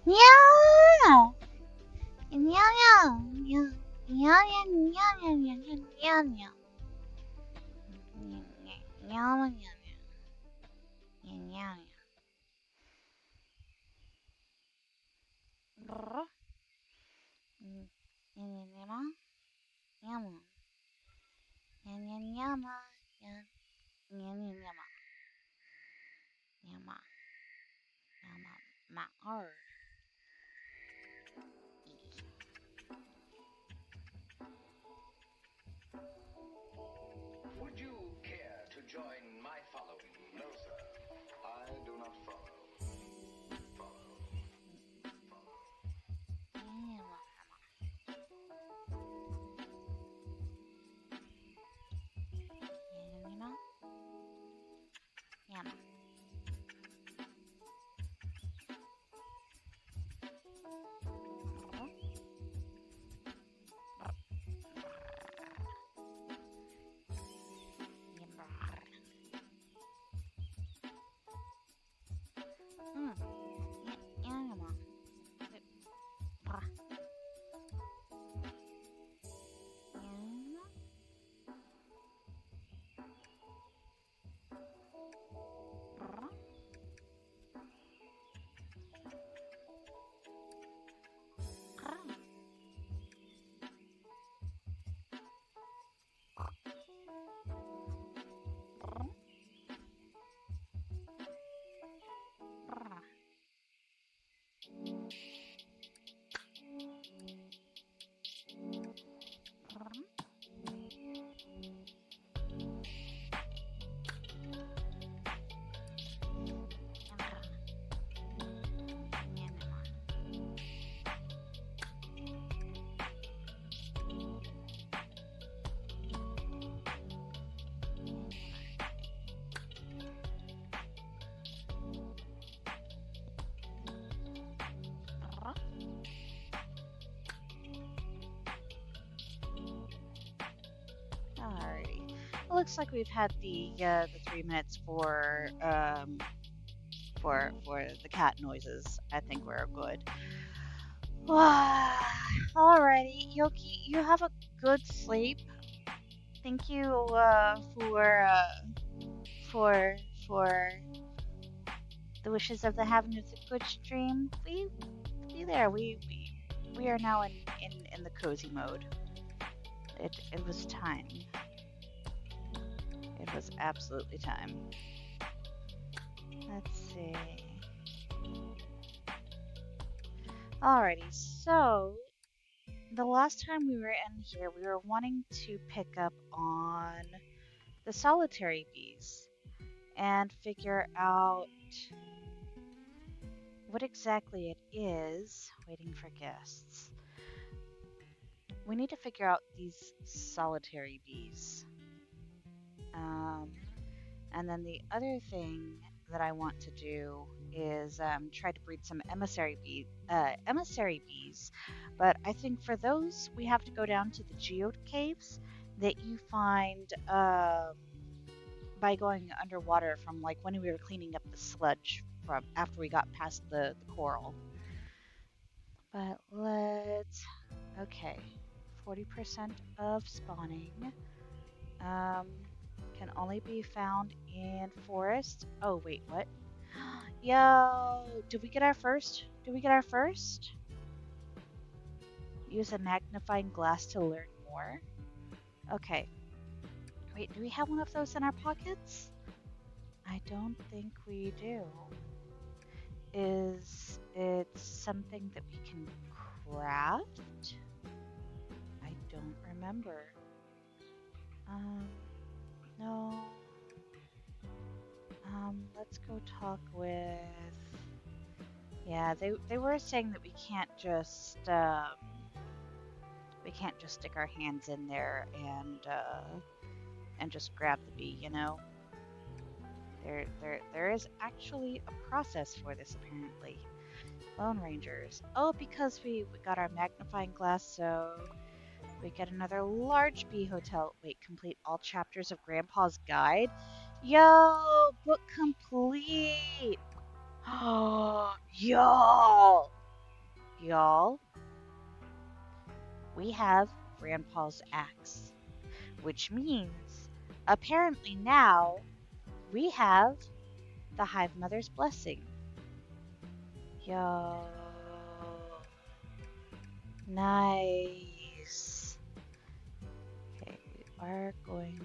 Yeah. Yeah, yeah, yeah, yeah, yeah, yeah, yeah, yeah, yeah, yeah, yeah, yeah. Yama, yama, yama, yama, yama, yama, yama, ma, or. Would you care to join my following? No, sir. I do not follow. Follow. Yama, yama, yama, Alrighty. It looks like we've had the 3 minutes for the cat noises. I think we're good. Alrighty, Yoki, you have a good sleep. Thank you for the wishes of the having of the good stream. We there. We are now in the cozy mode. It was time. It was absolutely time. Let's see. Alrighty, so the last time we were in here, we were wanting to pick up on the solitary bees and figure out what exactly it is. Waiting for guests. We need to figure out these solitary bees. And then the other thing that I want to do is try to breed some emissary bees. But I think for those, we have to go down to the geode caves that you find by going underwater from like when we were cleaning up the sludge from after we got past the coral. But okay, 40% of spawning um, can only be found in forest. Oh wait, what? Yo, did we get our first? Did we get our first? Use a magnifying glass to learn more. Okay. Wait, do we have one of those in our pockets? I don't think we do. Is it something that we can craft? I don't remember. No. Let's go talk with. Yeah, they were saying that we can't just stick our hands in there and just grab the bee, you know. There is actually a process for this apparently. Lone Rangers. Oh, because we got our magnifying glass, so we get another large bee hotel. Wait, complete all chapters of Grandpa's Guide. Yo, book complete. Oh, yo. Y'all, we have Grandpa's axe, which means apparently now we have the Hive Mother's blessing. Yo, nice. Okay, we are going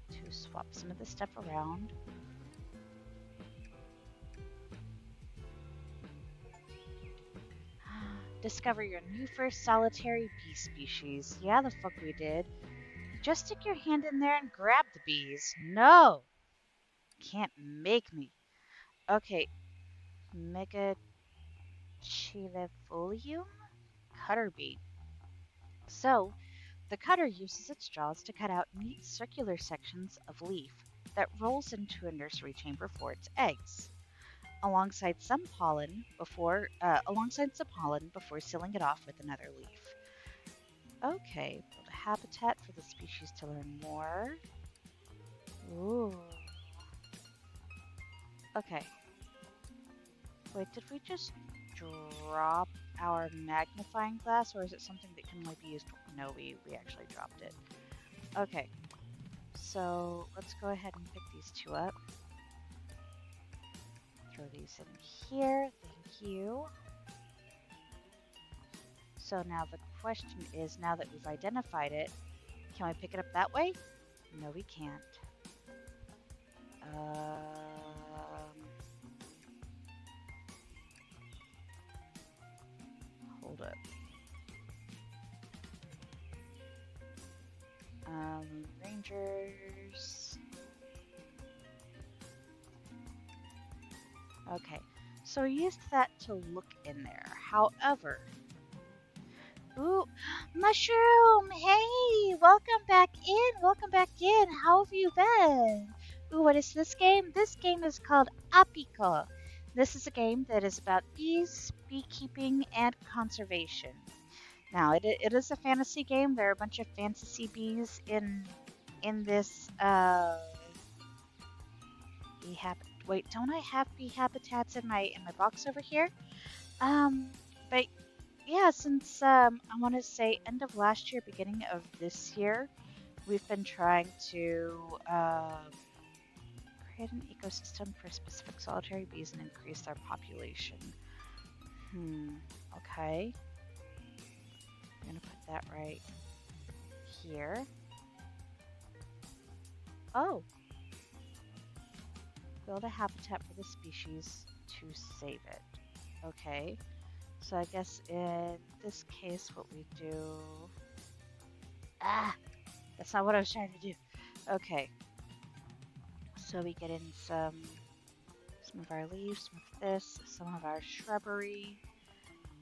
to swap some of this stuff around. Discover your new first solitary bee species. Yeah, the fuck we did. Just stick your hand in there and grab the bees. No! Can't make me. Okay, Mega Chilifolium Cutter Bee. So, the cutter uses its jaws to cut out neat circular sections of leaf that rolls into a nursery chamber for its eggs, alongside some pollen before sealing it off with another leaf. Okay, build a habitat for the species to learn more. Ooh. Okay. Wait, did we just drop our magnifying glass, or is it something that can only be used? No, we actually dropped it. Okay. So let's go ahead and pick these two up. Throw these in here. Thank you. So now the question is, now that we've identified it, can we pick it up that way? No, we can't. Hold up. Rangers. Okay, so we used that to look in there. However, ooh, Mushroom! Hey, welcome back in. Welcome back in. How have you been? Ooh, what is this game? This game is called APICO. This is a game that is about bees, beekeeping, and conservation. Now, it is a fantasy game. There are a bunch of fantasy bees in this bee habitat. Wait, don't I have bee habitats in my box over here? But yeah, since I want to say end of last year, beginning of this year, we've been trying to create an ecosystem for specific solitary bees and increase their population. Okay. I'm gonna put that right here. Oh. Build a habitat for the species to save it. Okay. So I guess in this case what we do... Ah! That's not what I was trying to do. Okay. So we get in some of our leaves, some of this, some of our shrubbery.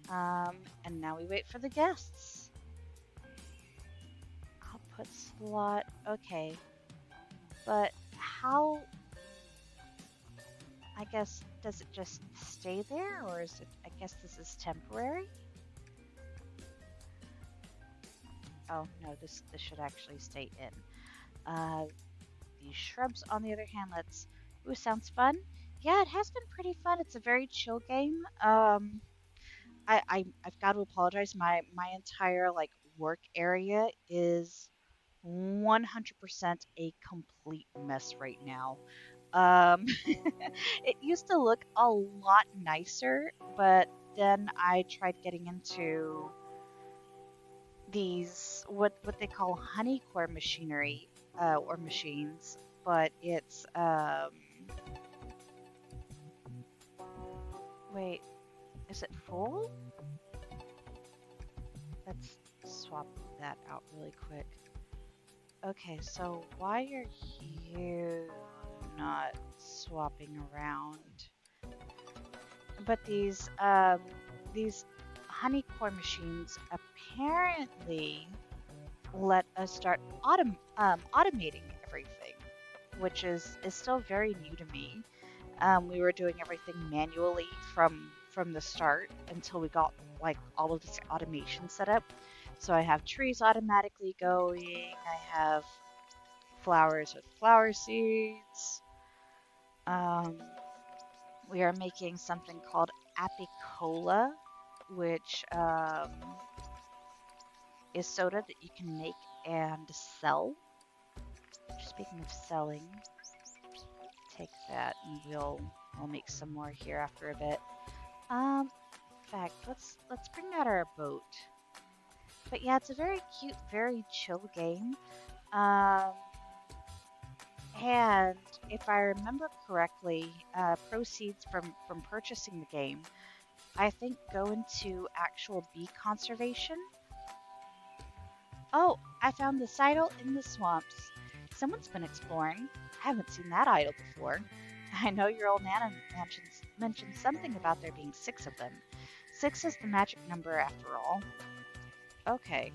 And now we wait for the guests. Output slot. Okay. But how... I guess, does it just stay there, or is it, I guess this is temporary? Oh, no, this should actually stay in. These shrubs, on the other hand, let's... Ooh, sounds fun. Yeah, it has been pretty fun. It's a very chill game. I've got to apologize. My entire, like, work area is 100% a complete mess right now. It used to look a lot nicer, but then I tried getting into these what they call honeycore machinery or machines, but it's wait, is it full? Let's swap that out really quick. Okay, so why are you not swapping around? But these honeycore machines apparently let us start automating everything, which is still very new to me. We were doing everything manually from the start until we got like all of this automation set up. So I have trees automatically going. I have flowers with flower seeds. We are making something called apicola, which is soda that you can make and sell. Speaking of selling, take that and we'll make some more here after a bit. In fact, let's bring out our boat. But yeah, it's a very cute, very chill game. Um, and if I remember correctly, proceeds from purchasing the game, I think go into actual bee conservation. Oh, I found this idol in the swamps. Someone's been exploring. I haven't seen that idol before. I know your old Nana mentioned something about there being 6 of them. 6 is the magic number after all. Okay,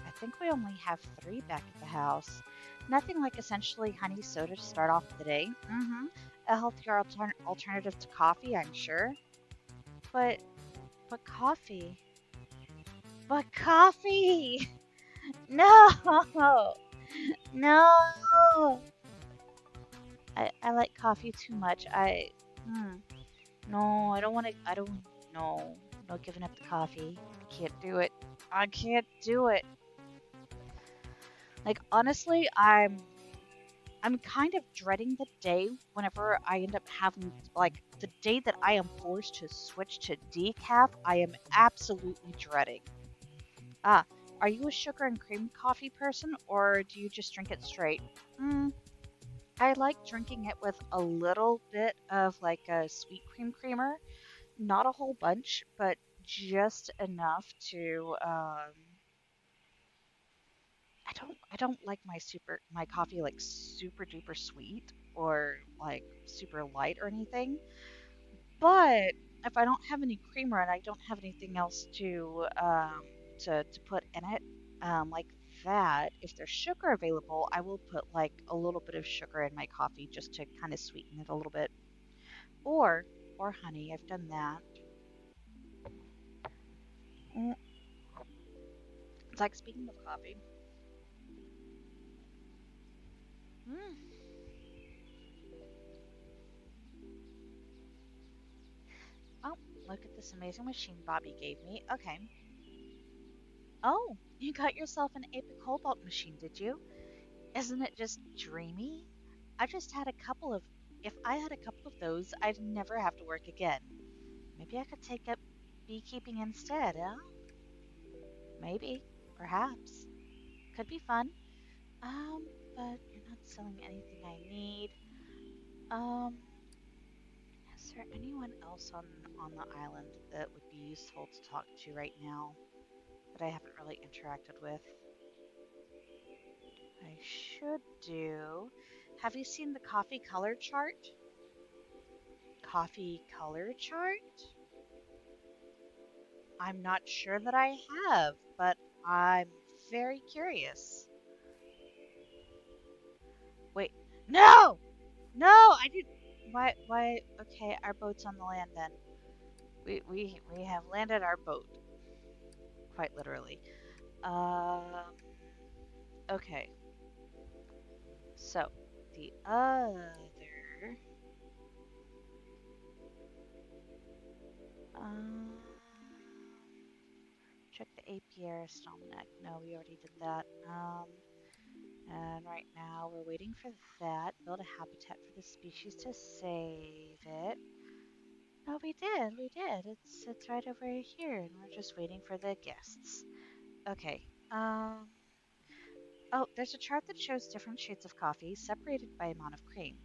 I think we only have 3 back at the house. Nothing like essentially honey soda to start off the day. A healthier alternative to coffee, I'm sure. But, but coffee. But coffee! No! No! I like coffee too much. No, I don't want to, no. No giving up the coffee. I can't do it. I can't do it. Like, honestly, I'm kind of dreading the day whenever I end up having, like, the day that I am forced to switch to decaf, I am absolutely dreading. Ah, are you a sugar and cream coffee person, or do you just drink it straight? I like drinking it with a little bit of, like, a sweet creamer. Not a whole bunch, but just enough to, I don't like my coffee like super duper sweet or like super light or anything. But if I don't have any creamer and I don't have anything else to put in it, like that, if there's sugar available, I will put like a little bit of sugar in my coffee just to kind of sweeten it a little bit. Or or honey, I've done that. Mm, It's like speaking of coffee. Mm. Oh, look at this amazing machine Bobby gave me. Okay. Oh, you got yourself an APICO machine, did you? Isn't it just dreamy? I just had a couple of. If I had a couple of those, I'd never have to work again. Maybe I could take up beekeeping instead, huh? Maybe. Perhaps. Could be fun. But you're not selling anything I need. Um, is there anyone else on the island that would be useful to talk to right now that I haven't really interacted with? I should do. Have you seen the coffee color chart? Coffee color chart? I'm not sure that I have, but I'm very curious. Wait, no! No, I didn't. Why? Okay, our boat's on the land then. We have landed our boat, quite literally. Um, okay. So, the other, um, check the apiarist almanac. No, we already did that. And right now we're waiting for that. Build a habitat for the species to save it. No, we did. It's right over here, and we're just waiting for the guests. Okay. Oh, there's a chart that shows different shades of coffee separated by amount of cream.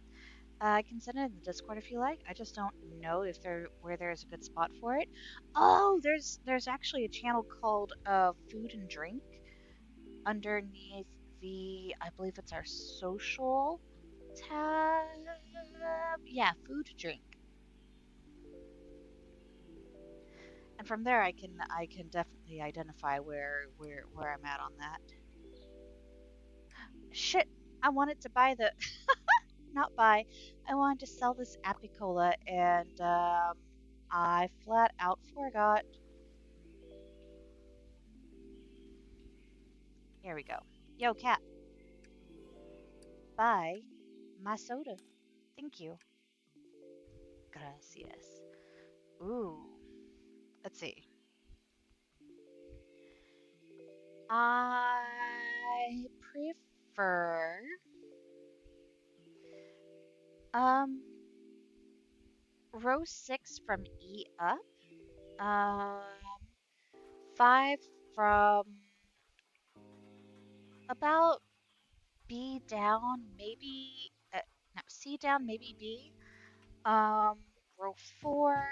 I can send it in the Discord if you like. I just don't know if where there is a good spot for it. Oh, there's actually a channel called Food and Drink underneath the, I believe it's our social tab. Yeah, food drink. And from there I can definitely identify where I'm at on that. Shit, I wanted to buy the not buy. I wanted to sell this Apicola and I flat out forgot. Here we go. Yo, cat, buy my soda. Thank you. Gracias. Ooh. let's see. I prefer um row 6 from E up, um 5 from about B down, maybe no, C down, maybe B. Um row 4,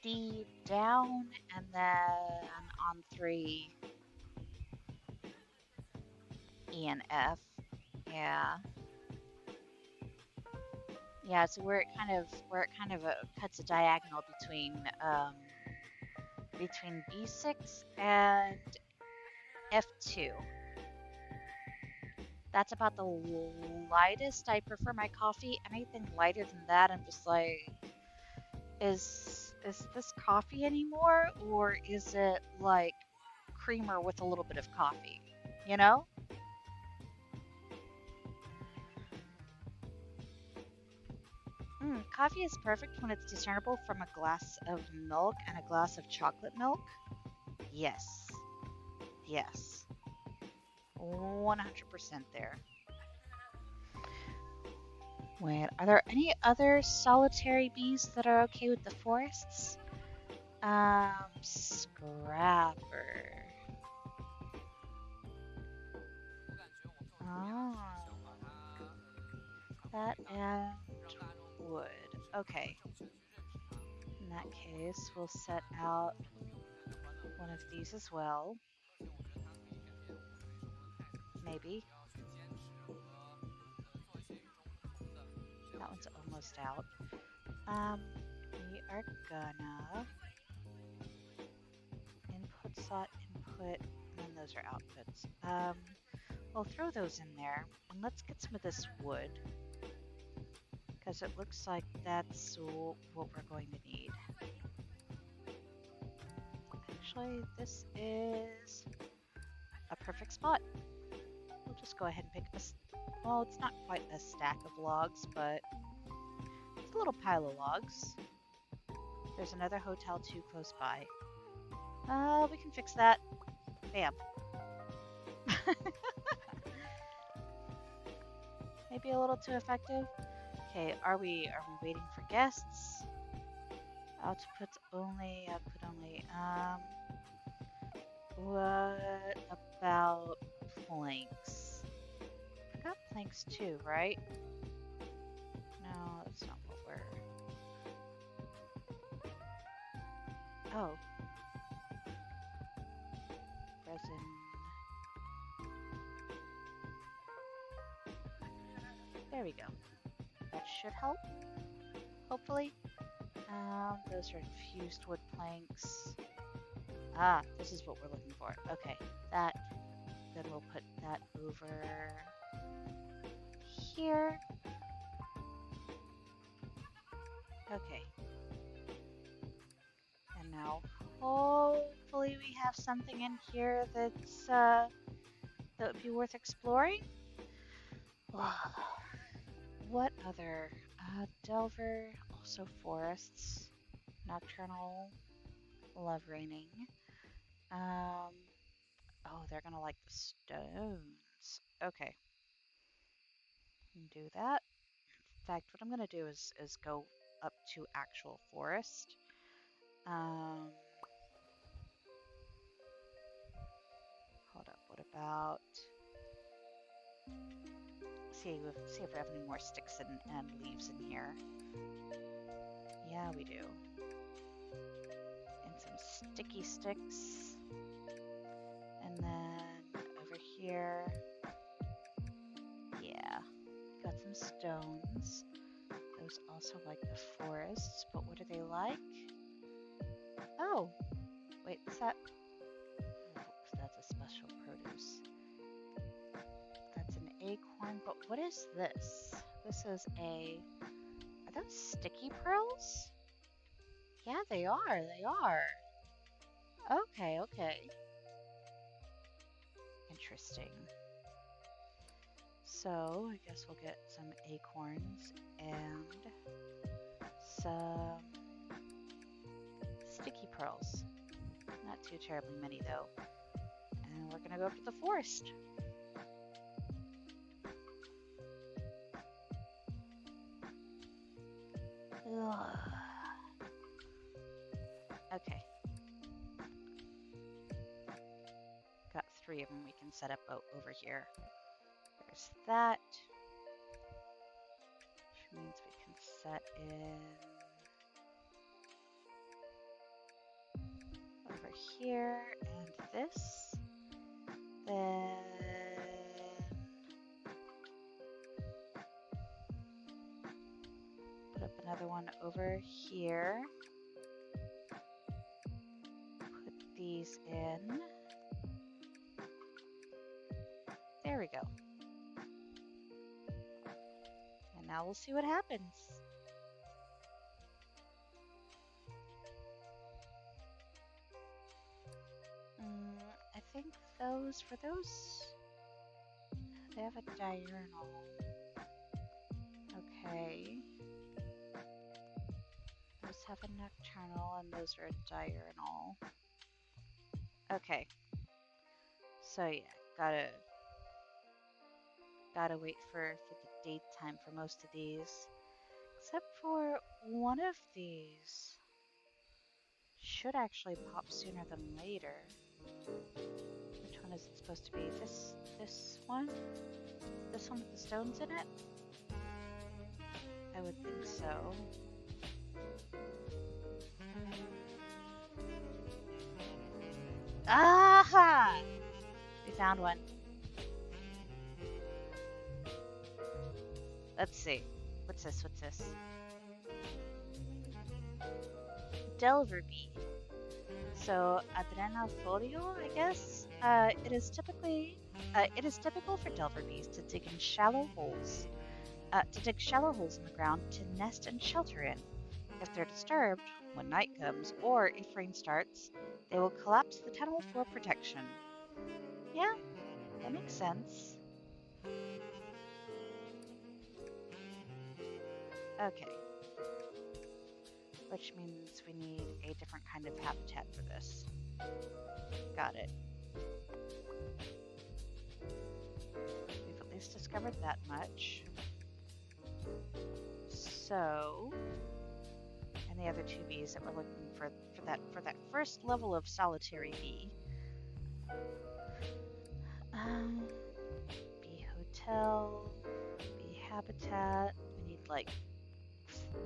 D down, and then on 3, E and F. Yeah. Yeah, so where it kind of cuts a diagonal between B6 and F2. That's about the lightest I prefer my coffee. Anything lighter than that, I'm just like, is this coffee anymore, or is it like creamer with a little bit of coffee? You know? Coffee is perfect when it's discernible from a glass of milk and a glass of chocolate milk. Yes. Yes. 100% there. Wait, are there any other solitary bees that are okay with the forests? Scrapper. Oh, that and wood. Okay. In that case, we'll set out one of these as well. Maybe. That one's almost out. We are gonna input slot input, and then those are outputs. We'll throw those in there, and let's get some of this wood, because it looks like that's what we're going to need. Actually, this is a perfect spot. We'll just go ahead and pick up well, it's not quite a stack of logs, but it's a little pile of logs. There's another hotel too close by. We can fix that. Bam. Maybe a little too effective. Okay, are we waiting for guests? Output only, output only. What about planks? I got planks too, right? No, that's not what we're. Oh, resin. There we go. That should help, hopefully. Those are infused wood planks. Ah, this is what we're looking for. Okay, that. Then we'll put that over here. Okay. And now, hopefully, we have something in here that would be worth exploring. What other? Delver, also forests, nocturnal, love raining. Um, oh, they're gonna like the stones. Okay, do that. In fact, what I'm gonna do is go up to actual forest. Um, hold up. What about see if we have any more sticks and leaves in here? Yeah, we do. And some sticky sticks. And then over here, yeah, got some stones. Those also like the forests, but what do they like? Oh, wait, is that? Oops, that's a special produce. That's an acorn, but what is this? This is are those sticky pearls? Yeah, they are, they are. Okay, okay. Interesting. So, I guess we'll get some acorns and some pearls. Not too terribly many, though. And we're gonna go up to the forest. Ugh. Okay. Got 3 of them we can set up over here. There's that. Which means we can set in over here and this. Then put up another one over here. Put these in. There we go. And now we'll see what happens. I think for those, they have a diurnal. Okay. Those have a nocturnal and those are a diurnal. Okay. So yeah, gotta wait for the daytime for most of these. Except for one of these. Should actually pop sooner than later. Which one is it supposed to be? This one? This one with the stones in it? I would think so. Aha! We found one. Let's see. What's this? What's this? Delver bee. So Adrenofolio, I guess. It is typical for delver bees to dig in shallow holes. To dig shallow holes in the ground to nest and shelter in. If they're disturbed when night comes or if rain starts, they will collapse the tunnel for protection. Yeah, that makes sense. Okay. Which means we need a different kind of habitat for this. Got it. We've at least discovered that much. So, and the other 2 bees that we're looking for that first level of solitary bee. Bee hotel, bee habitat. We need like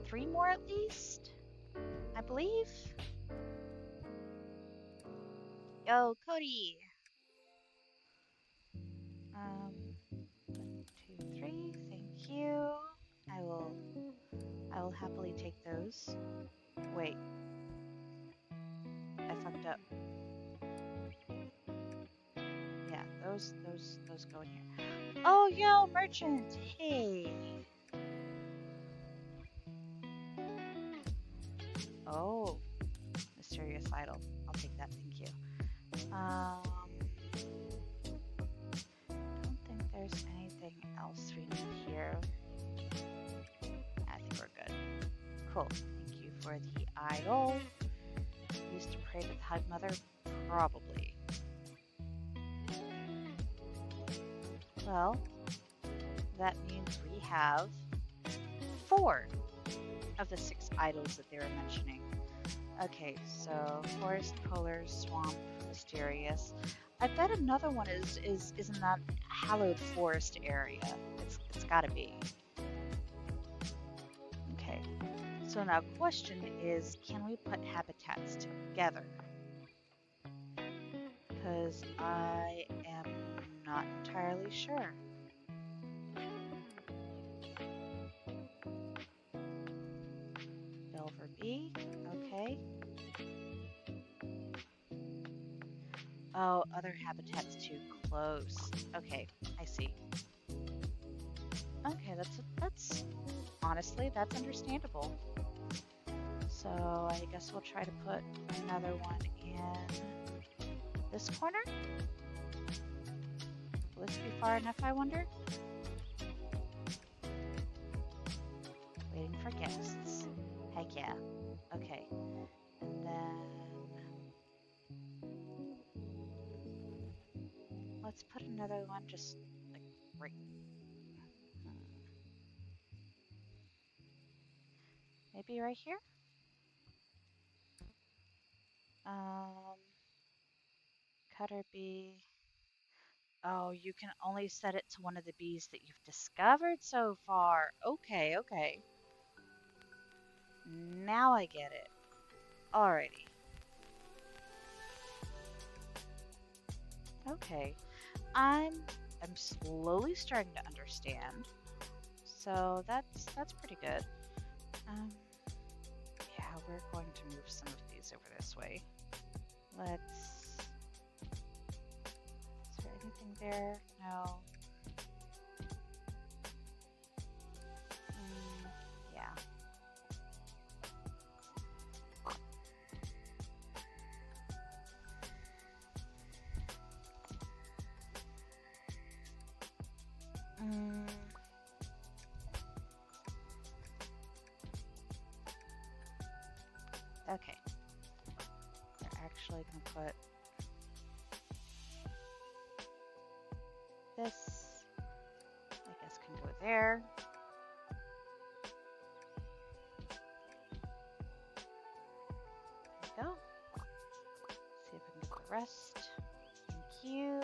3 more at least, I believe. Yo, Cody. 1, 2, 3. Thank you. I will happily take those. Wait. I fucked up. Yeah, those go in here. Oh, yo, merchant. Hey. Oh, mysterious idol. I'll take that, thank you. Don't think there's anything else we need here. I think we're good. Cool. Thank you for the idol. Used to pray to the Hive Mother? Probably. Well, that means we have 4 of the 6 idols that they were mentioning. Okay, so forest, polar, swamp, mysterious. I bet another one is in that hallowed forest area. It's gotta be. Okay, so now question is, can we put habitats together? Because I am not entirely sure. Delver bee, okay. Oh, other habitats too close. Okay, I see. Okay, that's honestly, that's understandable. So I guess we'll try to put another one in this corner. Will this be far enough, I wonder? Waiting for guests. Heck yeah. Okay. And then let's put another one just like right. Maybe right here? Um, cutter bee. Oh, you can only set it to one of the bees that you've discovered so far. Okay, okay. Now I get it. Alrighty. Okay. I'm slowly starting to understand. So that's pretty good. Um, yeah, we're going to move some of these over this way. Let's. Is there anything there? No. Yeah. Mm, okay. We're actually going to put this, I guess, can go there. There we go. See if I can get the rest. Thank you.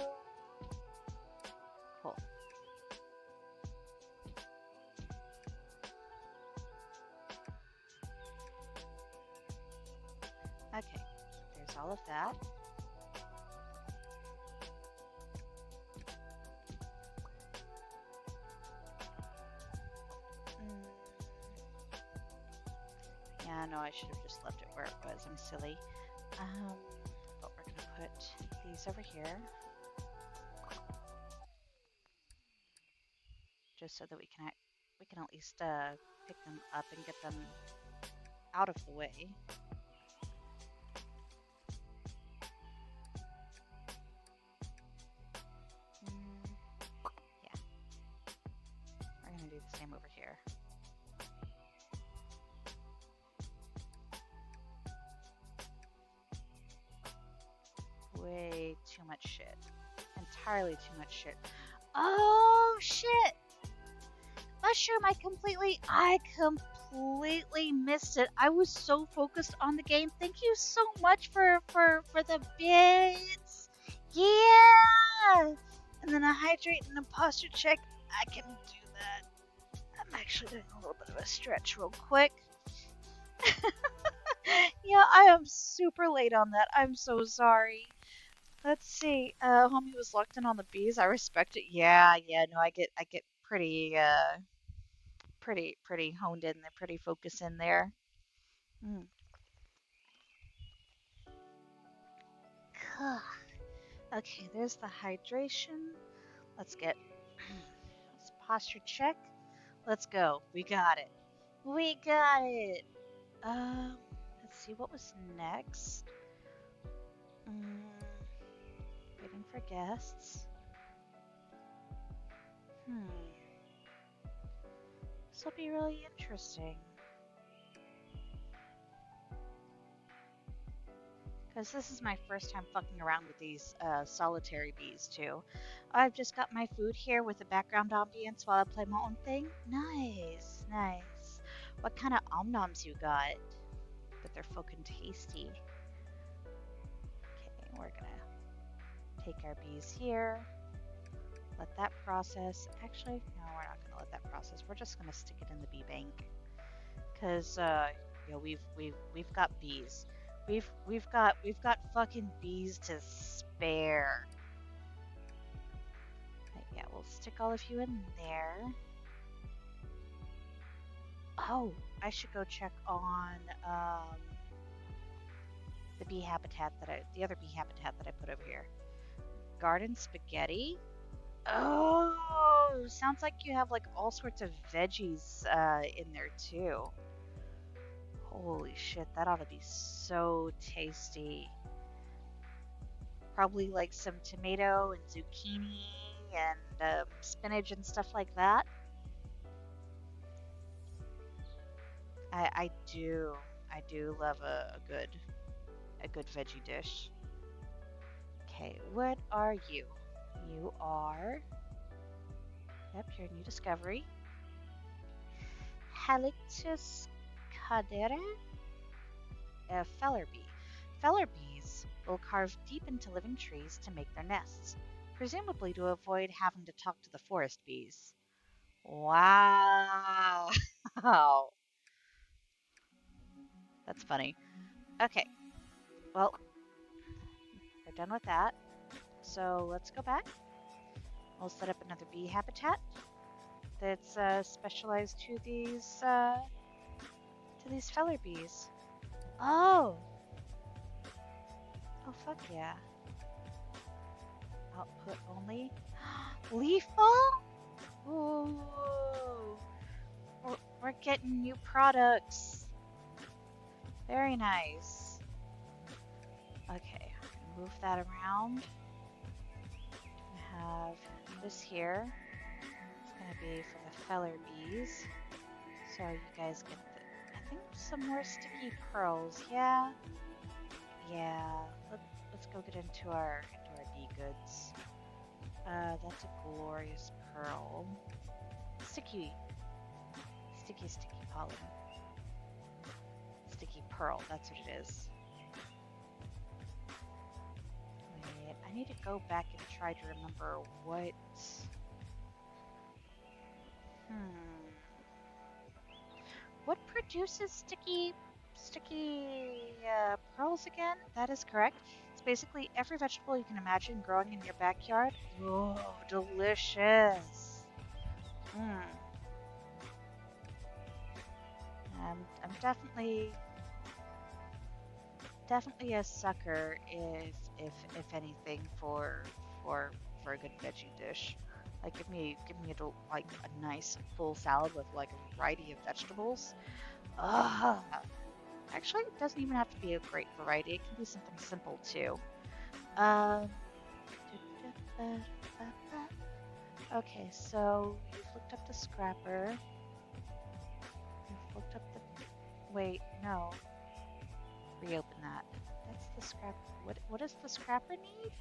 Cool. Okay, there's all of that. Yeah, no, I should have just left it where it was. I'm silly. But we're gonna put these over here, just so that we can at least pick them up and get them out of the way. Yeah, we're gonna do the same over here. Way too much shit. Entirely too much shit. Oh shit! Mushroom, I completely missed it. I was so focused on the game. Thank you so much for the bits. Yeah! And then a hydrate and a posture check. I can do that. I'm actually doing a little bit of a stretch real quick. Yeah, I am super late on that. I'm so sorry. Let's see. Homie was locked in on the bees. I respect it. Yeah, no, I get pretty pretty honed in there, pretty focused in there. Mm. Okay, there's the hydration. Let's get let's posture check. Let's go. We got it. We got it. Let's see what was next. Waiting for guests. This will be really interesting. Because this is my first time fucking around with these solitary bees too. I've just got my food here with the background ambience while I play my own thing. Nice, nice. What kind of omnoms you got? But they're fucking tasty. Okay, we're gonna take our bees here. Let that process. Actually, no, we're not gonna let that process. We're just gonna stick it in the bee bank. Cause you know, we've got bees. We've got fucking bees to spare. But yeah, we'll stick all of you in there. Oh, I should go check on the bee habitat the other bee habitat that I put over here. Garden spaghetti. Oh, sounds like you have like all sorts of veggies in there too. Holy shit, that ought to be so tasty. Probably like some tomato and zucchini and spinach and stuff like that. I do love a good veggie dish. Okay, what are you? You are, yep, you're a new discovery. Halictus cadere, a feller bee. Feller bees will carve deep into living trees to make their nests, presumably to avoid having to talk to the forest bees. Wow. That's funny. Okay, well, we're done with that. So let's go back. We'll set up another bee habitat that's specialized to these feller bees. Oh, oh fuck yeah! Output only. Leaf ball. Ooh, we're getting new products. Very nice. Okay, move that around. Have this here. It's gonna be for the feller bees. So you guys get the, I think some more sticky pearls. Yeah, yeah. Let's go get into our bee goods. That's a glorious pearl. Sticky pollen. Sticky pearl. That's what it is. Wait, I need to go back and try to remember what. What produces sticky pearls again? That is correct. It's basically every vegetable you can imagine growing in your backyard. Oh, delicious. Mm. I'm definitely a sucker if anything for a good veggie dish. Like give me like a nice full salad with like a variety of vegetables. Ugh. Actually, it doesn't even have to be a great variety. It can be something simple too. Um, okay, so you've looked up the scrapper. You've looked up the. Wait, no. Reopen that. That's the scrap. What does the scrapper need?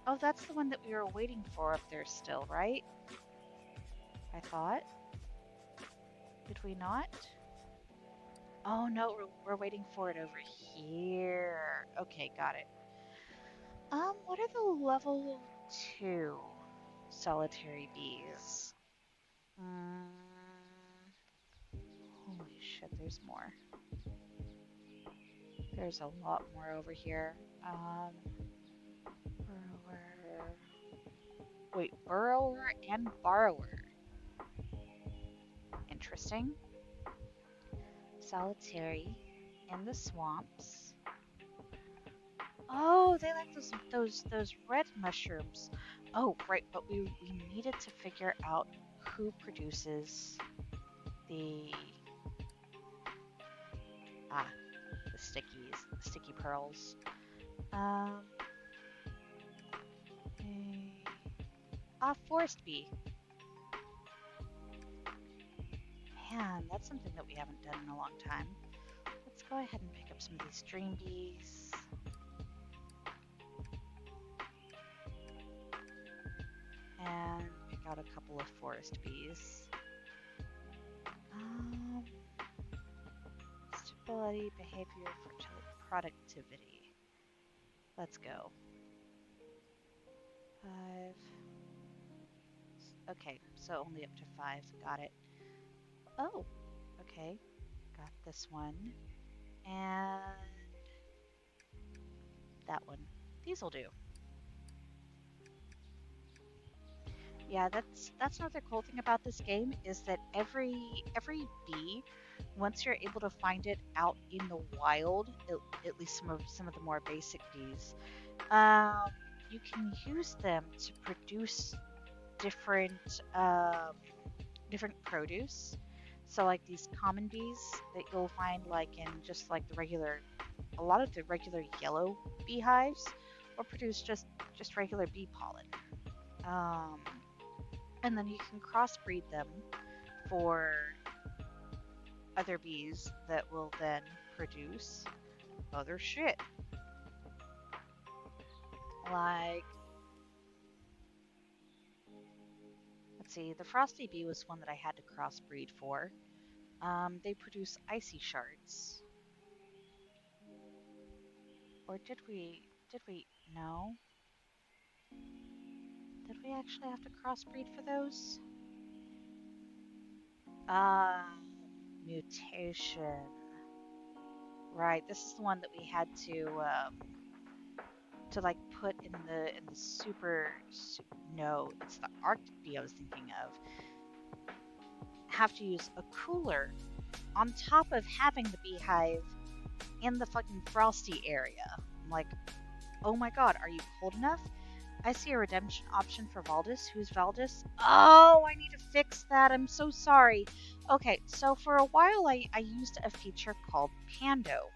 Oh, that's the one that we were waiting for up there still, right? I thought. Did we not? Oh no, we're waiting for it over here. Okay, got it. What are the level 2 solitary bees? Mm, holy shit, there's more. There's a lot more over here. Burrower. Wait, burrower and borrower. Interesting. Solitary in the swamps. Oh, they like those red mushrooms. Oh, right, but we needed to figure out who produces the the sticky pearls. Um, forest bee. Man, that's something that we haven't done in a long time. Let's go ahead and pick up some of these dream bees. And pick out a couple of forest bees. Stability, behavior, fertility, productivity. Let's go. 5. Okay, so only up to 5. Got it. Oh, okay. Got this one. And that one. These will do. Yeah, that's another cool thing about this game is that every bee, once you're able to find it out in the wild, at least some of the more basic bees, you can use them to produce different different produce. So like these common bees that you'll find like in just like a lot of the regular yellow beehives, will produce just regular bee pollen. Um, and then you can crossbreed them for other bees that will then produce other shit. Like let's see, the Frosty Bee was one that I had to crossbreed for. They produce icy shards. Or did we? Did we? No. Did we actually have to crossbreed for those? Ah, mutation. Right, this is the one that we had to like put in the no, it's the Arctic bee I was thinking of. Have to use a cooler on top of having the beehive in the fucking frosty area. I'm like, oh my god, are you cold enough? I see a redemption option for Valdis. Who's Valdis? Oh, I need to fix that. I'm so sorry. Okay, so for a while I used a feature called Pando.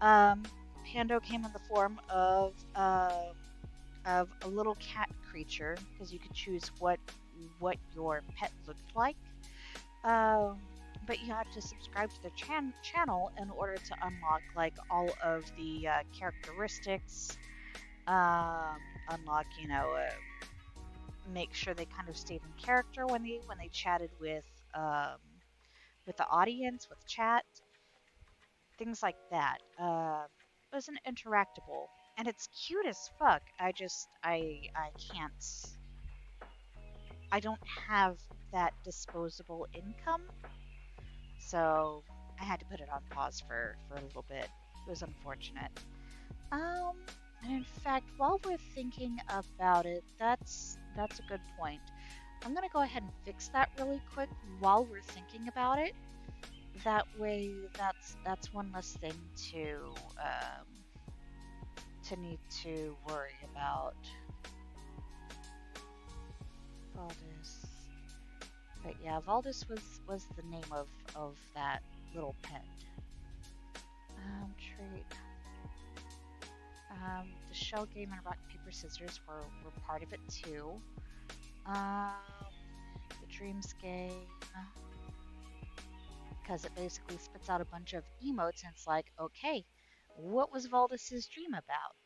Pando came in the form of a little cat creature because you could choose what your pet looked like. Um, but you had to subscribe to their channel in order to unlock like all of the characteristics. Unlock, make sure they kind of stayed in character when they chatted with the audience, with chat, things like that. It was an interactable, and it's cute as fuck. I can't. I don't have that disposable income, so I had to put it on pause for a little bit. It was unfortunate. Um, and in fact, while we're thinking about it, that's a good point. I'm gonna go ahead and fix that really quick while we're thinking about it. That way, that's one less thing to need to worry about. Valdis. But yeah, Valdis was the name of that little pet. Trait. The shell game and rock paper scissors were part of it too. The dreams game, because it basically spits out a bunch of emotes and it's like, okay, what was Valdis's dream about?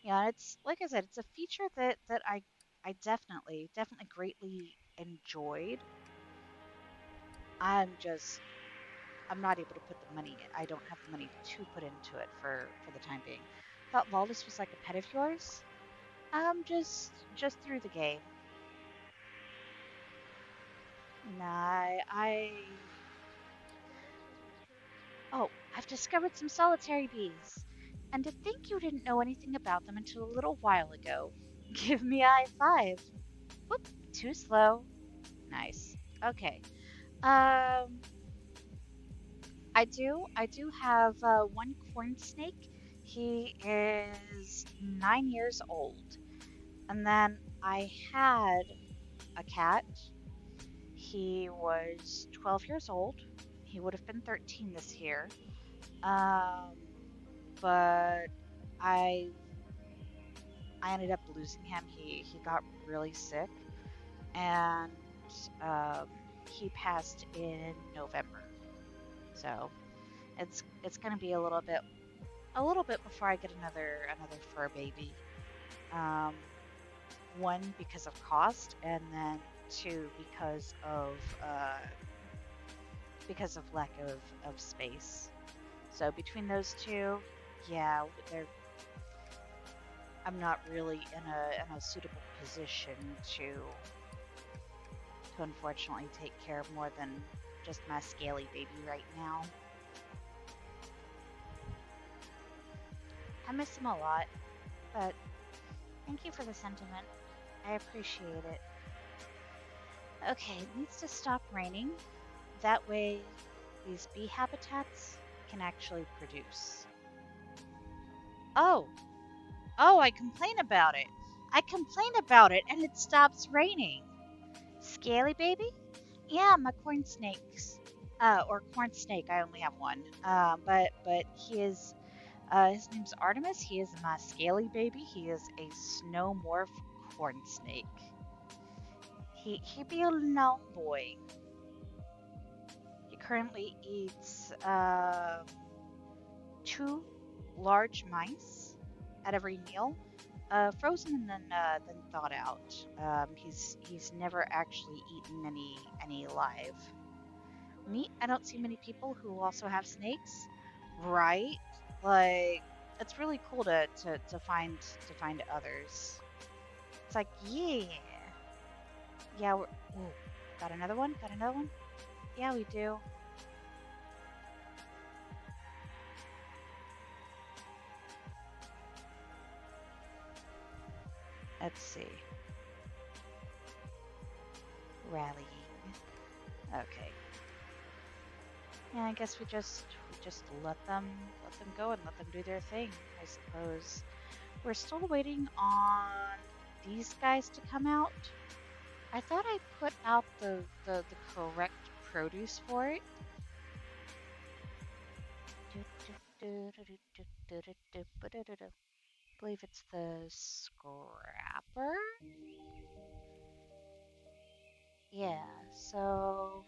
Yeah, it's like I said, it's a feature that I definitely greatly enjoyed. I'm just I'm not able to put the money in. I don't have the money to put into it for the time being. Thought Valdis was like a pet of yours? Just through the game. Nah, oh, I've discovered some solitary bees. And to think you didn't know anything about them until a little while ago. Give me a high five. Whoop, too slow. Nice. Okay. Um, I do have one corn snake. He is 9 years old. And then I had a cat. He was 12 years old. He would have been 13 this year. Um, but I I ended up losing him. He got really sick, and um, he passed in November. So it's gonna be a little bit before I get another fur baby. Um, one because of cost, and then two because of lack of space. So between those two, yeah, I'm not really in a suitable position to unfortunately take care of more than just my scaly baby right now. I miss him a lot, but thank you for the sentiment. I appreciate it. Okay, it needs to stop raining. That way, these bee habitats can actually produce. Oh, oh, I complain about it. I complain about it and it stops raining. Scaly baby? Yeah, my corn snakes. Or corn snake. I only have one. But he is. His name's Artemis. He is my scaly baby. He is a snowmorph corn snake. He be a long boy. He currently eats two. large mice at every meal, frozen and then thawed out. He's never actually eaten any live meat. I don't see many people who also have snakes, right? Like it's really cool to find others. It's like yeah. Ooh, got another one. Got another one. Yeah, we do. Let's see. Rallying. Okay. Yeah, I guess we just let them go and let them do their thing, I suppose. We're still waiting on these guys to come out. I thought I put out the correct produce for it. I believe it's the scrapper. Yeah, so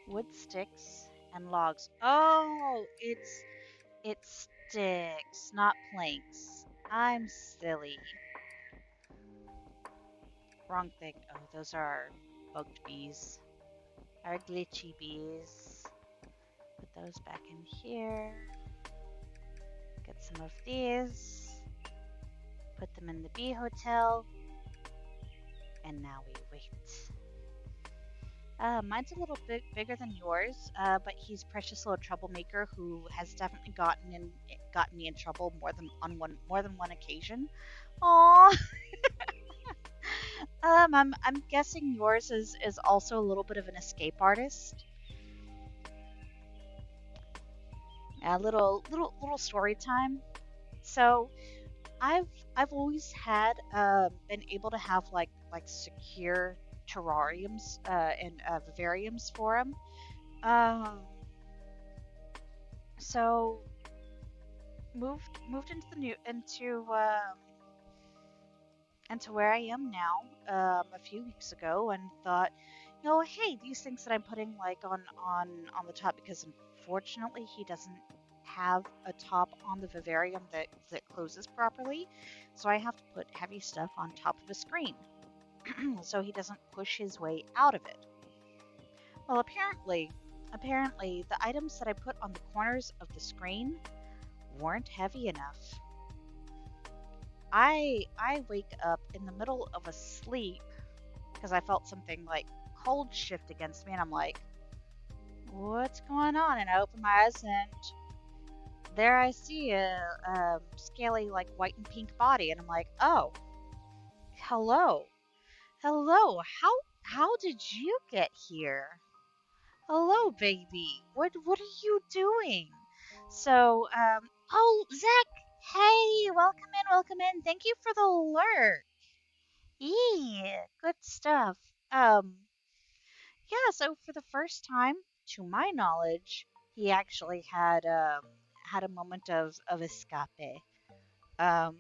wood sticks and logs. Oh, it's sticks, not planks. I'm silly. Wrong thing. Oh, those are bugged bees. Our glitchy bees. Put those back in here. Get some of these. Put them in the bee hotel. And now we wait. Mine's a little bit bigger than yours, but he's precious little troublemaker who has definitely gotten me in trouble more than one occasion. Aww. I'm guessing yours is also a little bit of an escape artist. A little story time. So I've I've always had been able to have like secure terrariums and vivariums for them. Um, so moved into the new into where I am now a few weeks ago and thought, hey, these things that I'm putting like on the top because unfortunately he doesn't have a top on the vivarium that closes properly, so I have to put heavy stuff on top of a screen so he doesn't push his way out of it. Well, apparently the items that I put on the corners of the screen weren't heavy enough. I wake up in the middle of a sleep because I felt something like cold shift against me, and I'm like, "What's going on?" And I open my eyes, and there I see a scaly, like white and pink body, and I'm like, "Oh, hello, hello. How did you get here? Hello, baby. What are you doing?" So, oh, Zach, hey, welcome in. Thank you for the alert. Yeah, good stuff. Yeah, so for the first time, to my knowledge, he actually had a moment of escape. Um,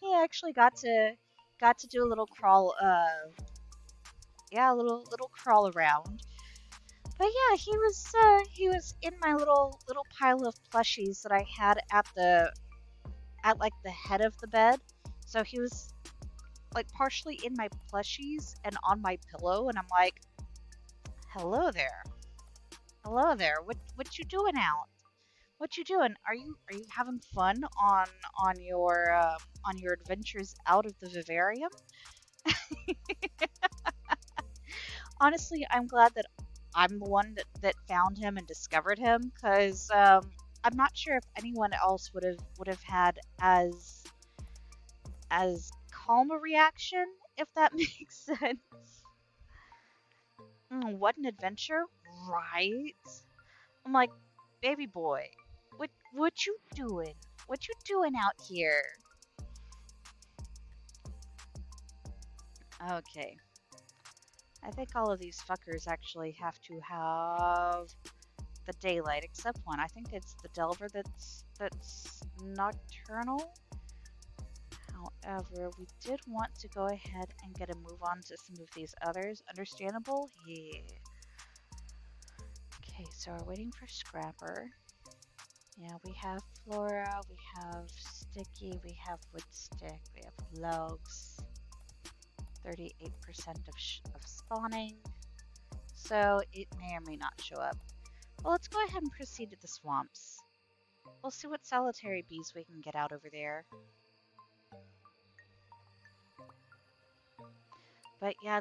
he actually got to do a little crawl, yeah, a little crawl around. But yeah, he was in my little pile of plushies that I had at like the head of the bed. So he was like partially in my plushies and on my pillow, and I'm like, hello there. Hello there. What you doing out? What you doing? Are you having fun on your adventures out of the vivarium? Honestly, I'm glad that I'm the one that found him and discovered him because I'm not sure if anyone else would have had as calm a reaction, if that makes sense. What an adventure, right? I'm like, baby boy, what you doing? What you doing out here? Okay, I think all of these fuckers actually have to have the daylight, except one. I think it's the Delver that's nocturnal. However, we did want to go ahead and get a move on to some of these others. Understandable? Yeah. Okay, so we're waiting for Scrapper. Yeah, we have flora, we have sticky, we have wood stick, we have logs, 38% of spawning, so it may or may not show up. Well, let's go ahead and proceed to the swamps. We'll see what solitary bees we can get out over there. But yeah,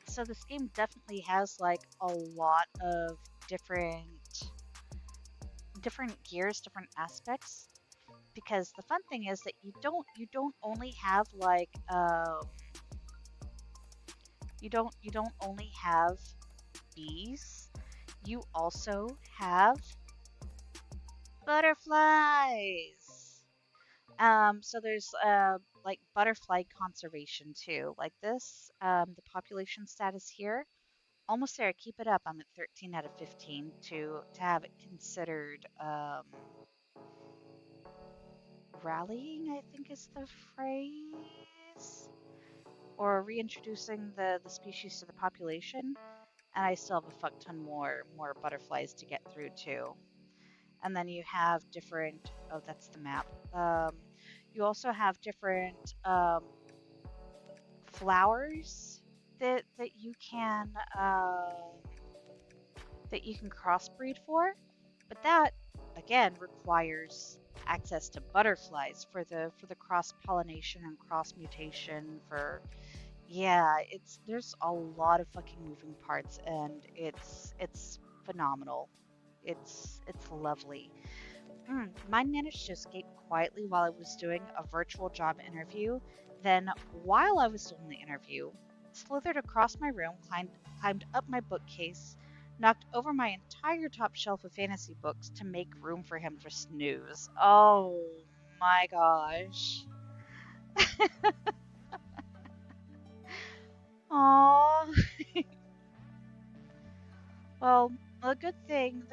so this game definitely has like a lot of different gears, different aspects. Because the fun thing is that you don't only have like you don't only have bees, you also have butterflies. So there's like butterfly conservation too. Like this, the population status here, almost there. Keep it up. I'm at 13 out of 15 to have it considered rallying, I think is the phrase, or reintroducing the species to the population. And I still have a fuck ton more butterflies to get through too. And then you have different. Oh, that's the map. You also have different flowers that you can crossbreed for, but that again requires access to butterflies for the cross pollination and cross mutation for yeah, there's a lot of fucking moving parts and it's phenomenal. It's lovely. Mine managed to escape quietly while I was doing a virtual job interview. Then, while I was doing the interview, slithered across my room, climbed up my bookcase, knocked over my entire top shelf of fantasy books to make room for him for snooze. Oh my gosh. Aww. Well, the good thing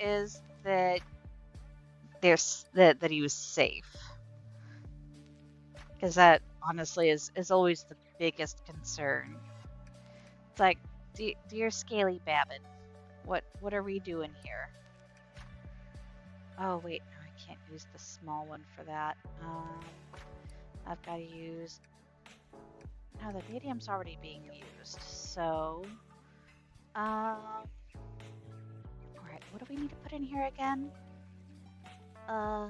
is that that he was safe. Because that honestly is always the biggest concern. It's like, dear Scaly Babbin, what are we doing here? Oh wait, no, I can't use the small one for that. I've got to use. No, the medium's already being used. So, all right, what do we need to put in here again? Uh,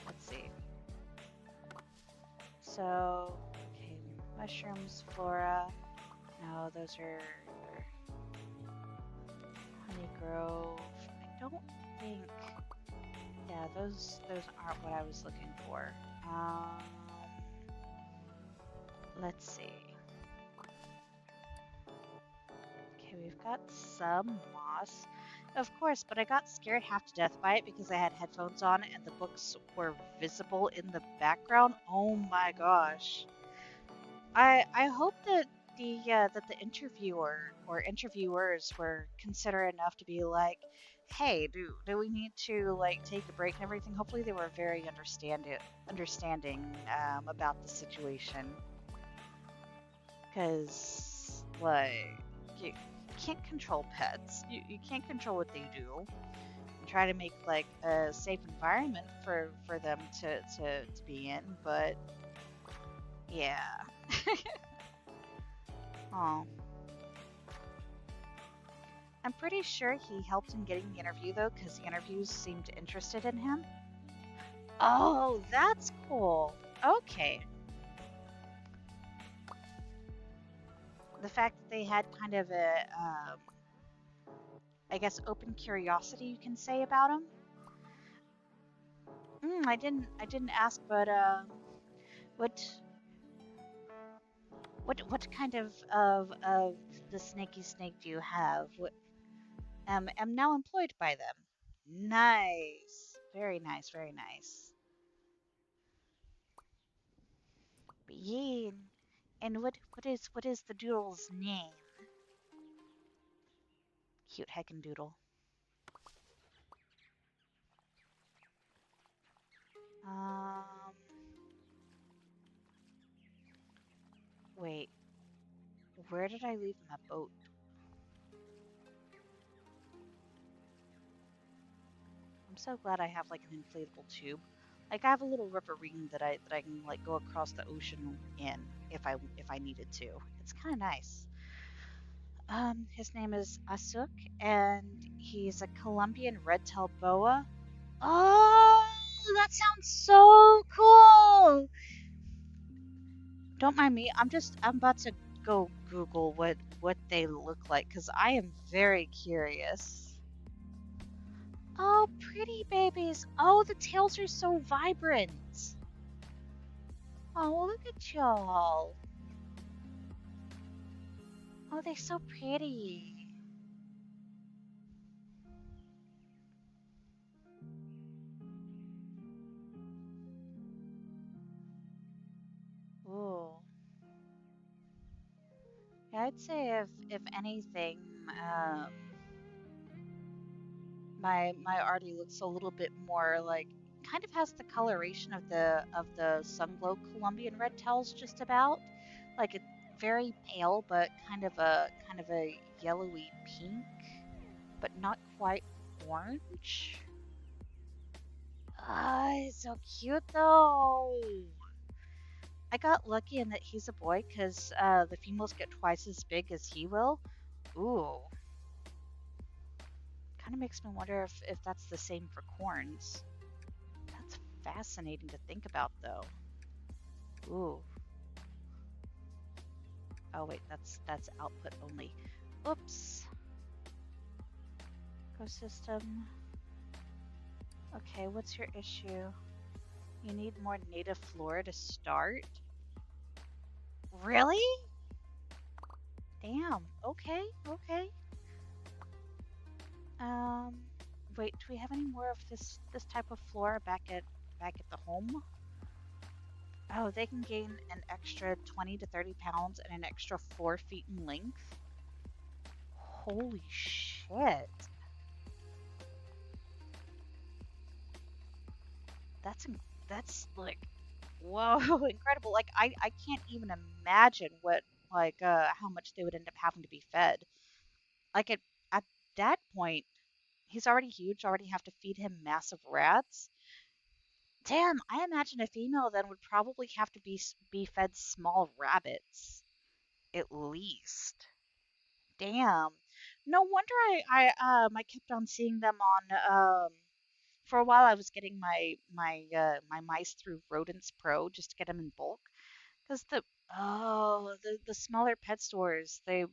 let's see. So, okay, mushrooms, flora. No, those are honey grove. I don't think. Yeah, those aren't what I was looking for. Let's see. Okay, we've got some moss. Of course, but I got scared half to death by it because I had headphones on and the books were visible in the background. Oh my gosh. I hope that the interviewer or interviewers were considerate enough to be like, hey, do we need to like take a break and everything? Hopefully they were very understanding about the situation, because like you can't control pets. You can't control what they do. And try to make like a safe environment for them to be in, but yeah. Oh. I'm pretty sure he helped in getting the interview though, because the interviews seemed interested in him. Oh, that's cool. Okay. The fact that they had kind of a, I guess, open curiosity you can say about him. I didn't ask, but what, what kind of the snaky snake do you have? What, am now employed by them. Nice, very nice, very nice. But yeah, and what is the doodle's name? Cute heckin' doodle. Um, wait, where did I leave my boat? I'm so glad I have like an inflatable tube. Like I have a little rubber ring that I can like go across the ocean in if I needed to. It's kind of nice. His name is Asuk, and he's a Colombian red-tailed boa. Oh, that sounds so cool! Don't mind me. I'm about to go Google what they look like because I am very curious. Oh, pretty babies. Oh, the tails are so vibrant. Oh, look at y'all. Oh, they're so pretty. Ooh. Yeah, I'd say if anything, um, my Artie looks a little bit more like kind of has the coloration of the Sunglow Colombian red tails just about. Like it's very pale, but kind of a yellowy pink, but not quite orange. Ah, he's so cute though. I got lucky in that he's a boy because the females get twice as big as he will. Ooh, kind of makes me wonder if that's the same for corns. That's fascinating to think about, though. Ooh. Oh wait, that's output only. Oops. Ecosystem. Okay, what's your issue? You need more native flora to start? Really? Damn. Okay, okay. Um, wait, do we have any more of this type of flora back at the home? Oh, they can gain an extra 20 to 30 pounds and an extra 4 feet in length. Holy shit. That's that's like whoa, incredible. Like I can't even imagine what like how much they would end up having to be fed. Like at that point, he's already huge, already have to feed him massive rats. Damn, I imagine a female then would probably have to be fed small rabbits at least. Damn. No wonder I kept on seeing them on for a while I was getting my mice through Rodents Pro just to get them in bulk because the smaller pet stores they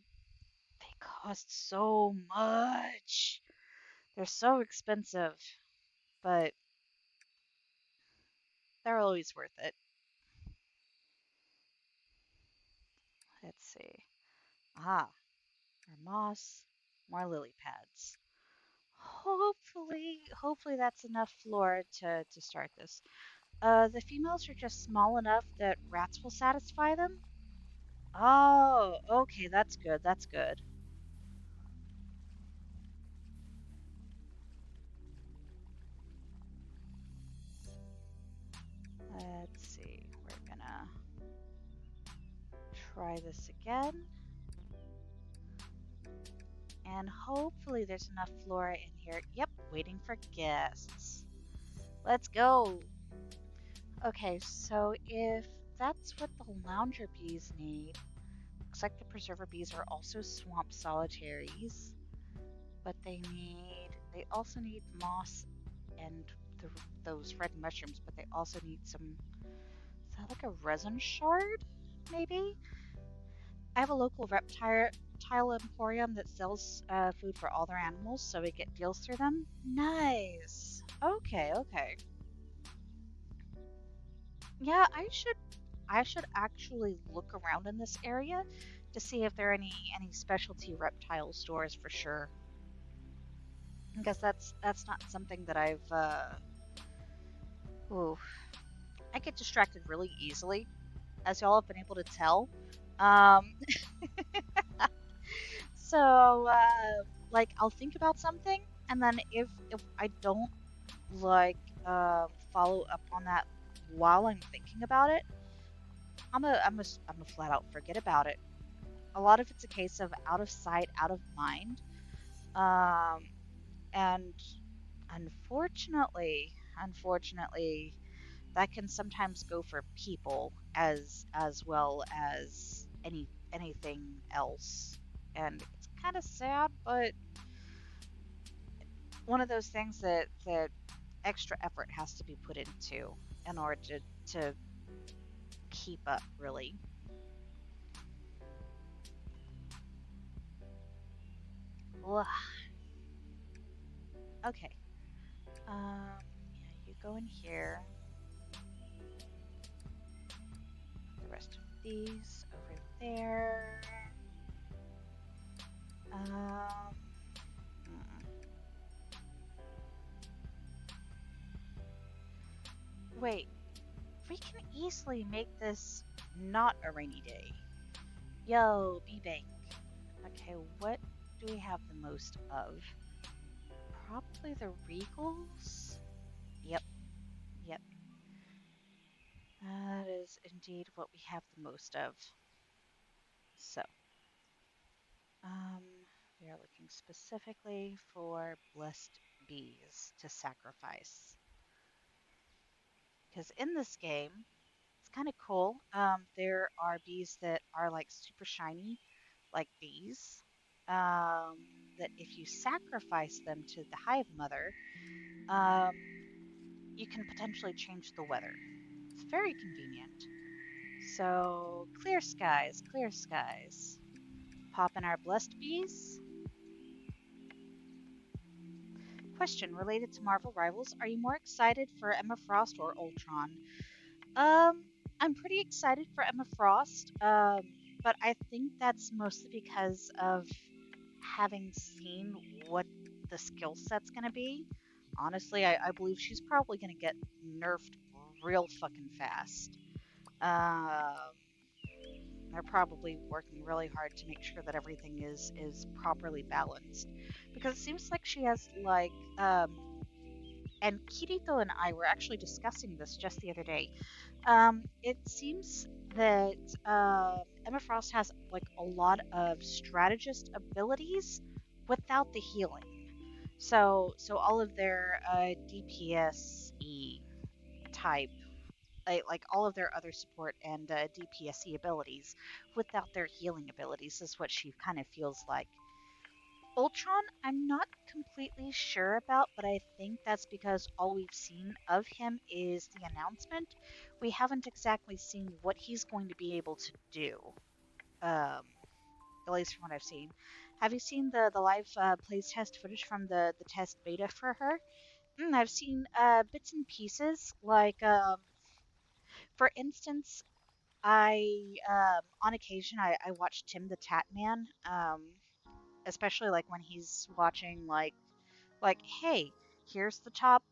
cost so much. They're so expensive, but they're always worth it. Let's see. Ah, more moss, more lily pads. Hopefully that's enough floor to start this. The females are just small enough that rats will satisfy them. Oh, okay, that's good. That's good. Let's see. We're gonna try this again. And hopefully there's enough flora in here. Yep, waiting for guests. Let's go. Okay, so if that's what the lounger bees need, looks like the preserver bees are also swamp solitaries, but they also need moss and the, those red mushrooms, but they also need some, is that like a resin shard, maybe? I have a local reptile emporium that sells food for all their animals, so we get deals through them. Nice. Okay, okay. Yeah, I should actually look around in this area to see if there are any specialty reptile stores for sure. Because that's not something that ooh, I get distracted really easily, as y'all have been able to tell. Um, so like I'll think about something, and then if I don't like follow up on that while I'm thinking about it, I'm a flat out forget about it. A lot of it's a case of out of sight, out of mind. Um, and Unfortunately, that can sometimes go for people as well as anything else. And it's kind of sad, but one of those things that extra effort has to be put into in order to keep up, really. Ugh. Okay. Yeah, you go in here. The rest of these over there. Um, Wait, we can easily make this not a rainy day. Yo, B-Bank. Okay, what do we have the most of? Probably the Regals? Yep, yep. That is indeed what we have the most of. So, um, we are looking specifically for blessed bees to sacrifice. Because in this game, it's kind of cool. There are bees that are like super shiny, like these, um, that if you sacrifice them to the hive mother, um, you can potentially change the weather. It's very convenient. So, clear skies, clear skies. Pop in our blessed bees. Question related to Marvel Rivals: are you more excited for Emma Frost or Ultron? Um, I'm pretty excited for Emma Frost, but I think that's mostly because of having seen what the skill set's gonna be. Honestly, I believe she's probably gonna get nerfed real fucking fast. Um, they're probably working really hard to make sure that everything is properly balanced, because it seems like she has like and Kirito and I were actually discussing this just the other day. It seems that Emma Frost has like a lot of strategist abilities without the healing. So all of their DPSE type, like all of their other support and DPSE abilities without their healing abilities is what she kind of feels like. Ultron, I'm not completely sure about, but I think that's because all we've seen of him is the announcement. We haven't exactly seen what he's going to be able to do, um, at least from what I've seen. Have you seen the live plays test footage from the test beta for her? I've seen bits and pieces, like for instance, I on occasion I watch Tim the Tat Man, especially like when he's watching like, hey, here's the top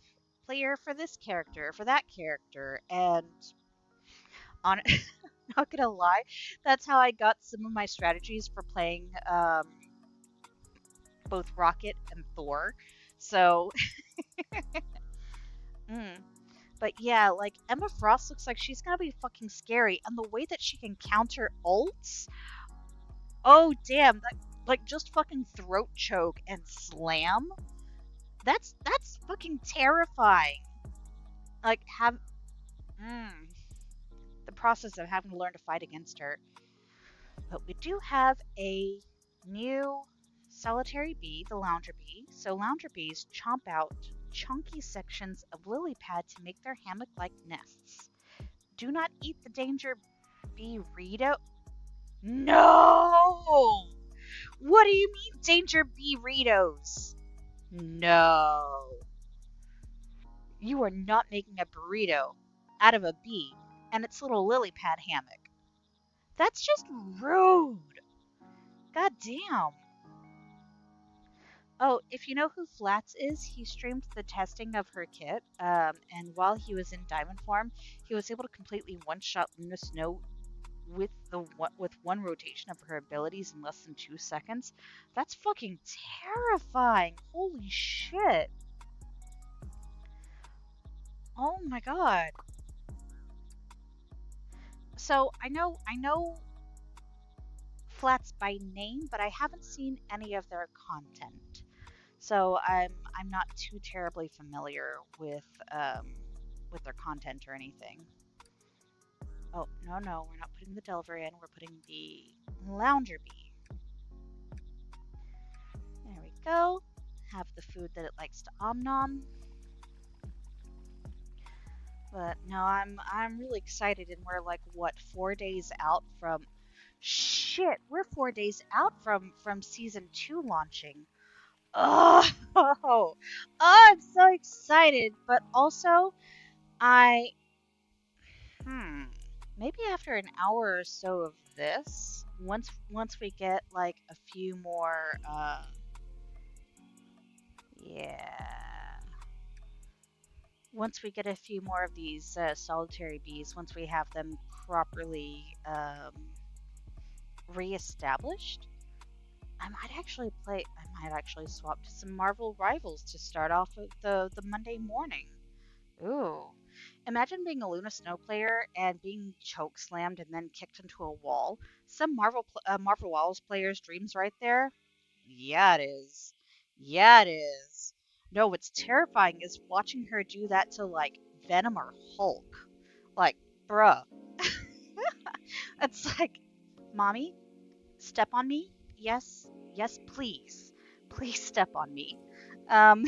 player for this character, for that character, and on not gonna lie, that's how I got some of my strategies for playing both Rocket and Thor. So, mm. But yeah, like Emma Frost looks like she's gonna be fucking scary, and the way that she can counter ults, oh damn, that like just fucking throat choke and slam. That's fucking terrifying. Like have mm, the process of having to learn to fight against her. But we do have a new solitary bee, the lounger bee. So lounger bees chomp out chunky sections of lily pad to make their hammock-like nests. Do not eat the danger bee Rito. No! What do you mean danger bee Ritos? No. You are not making a burrito out of a bee and its little lily pad hammock. That's just rude. God damn. Oh, if you know who Flats is, he streamed the testing of her kit, and while he was in diamond form, he was able to completely one-shot Luna Snow with with one rotation of her abilities in less than 2 seconds. That's fucking terrifying. Holy shit. Oh my god. So I know Flats by name, but I haven't seen any of their content. So I'm not too terribly familiar with their content or anything. Oh, no, no, we're not putting the Delver in. We're putting the Lounger Bee. There we go. Have the food that it likes to om nom. But no, I'm really excited, and we're like what 4 days out from shit. We're 4 days out from season 2 launching. Oh, oh, I'm so excited. But also, I hmm, maybe after an hour or so of this, once we get like a few more, yeah. Once we get a few more of these solitary bees, once we have them properly reestablished, I might actually swap to some Marvel Rivals to start off with the Monday morning. Ooh. Imagine being a Luna Snow player and being choke slammed and then kicked into a wall. Some Marvel Rivals players' dreams right there. Yeah, it is. Yeah, it is. No, what's terrifying is watching her do that to like Venom or Hulk. Like, bruh. It's like, mommy, step on me? Yes, yes, please. Please step on me. Um,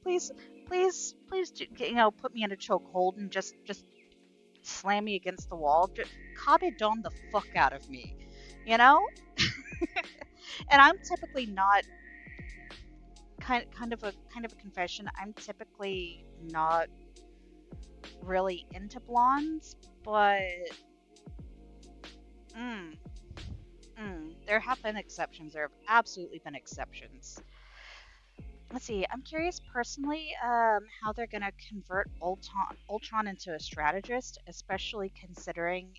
please, please, put me in a chokehold and just slam me against the wall. Just Don the fuck out of me, you know? And I'm typically not kind of a confession. I'm typically not really into blondes, but mm, there have been exceptions. There have absolutely been exceptions. Let's see. I'm curious personally how they're going to convert Ultron into a strategist, especially considering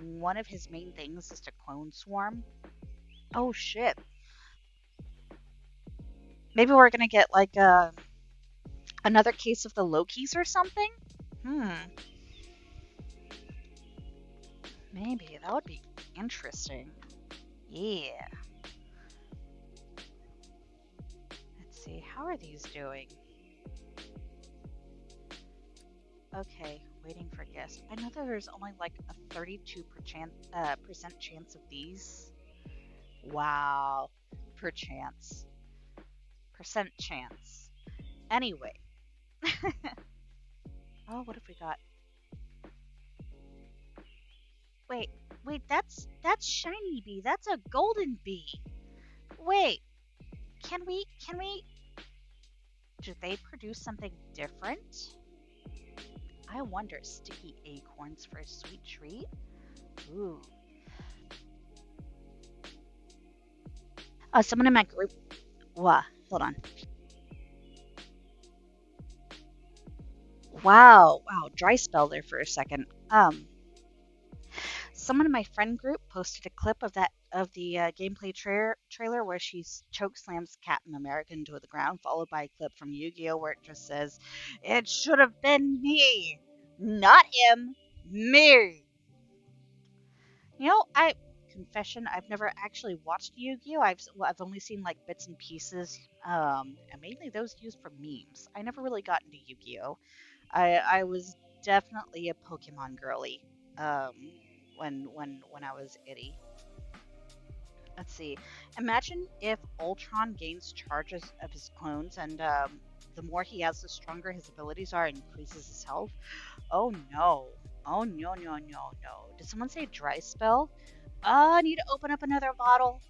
one of his main things is to clone swarm. Oh shit. Maybe we're going to get like another case of the Lokis or something? Hmm. Maybe that would be interesting. Yeah. Let's see. How are these doing? Okay, waiting for guests. I know that there's only like a 32% chance of these. Wow. Per chance. Percent chance. Anyway. Oh, what have we got? Wait, wait, that's shiny bee. That's a golden bee. Wait, can we do they produce something different? I wonder. Sticky acorns for a sweet treat? Ooh. Someone in my group. Wow, hold on. Wow, wow, dry spell there for a second. Someone in my friend group posted a clip of the gameplay trailer where she choke slams Captain America into the ground, followed by a clip from Yu-Gi-Oh where it just says, "It should have been me, not him, me." You know, I confession, I've never actually watched Yu-Gi-Oh. I've only seen like bits and pieces, and mainly those used for memes. I never really got into Yu-Gi-Oh. I was definitely a Pokemon girly, um, when I was itty. Let's see. Imagine if Ultron gains charges of his clones, and the more he has, the stronger his abilities are, and increases his health. Oh no. Oh no no no no. Did someone say dry spell? I need to open up another bottle.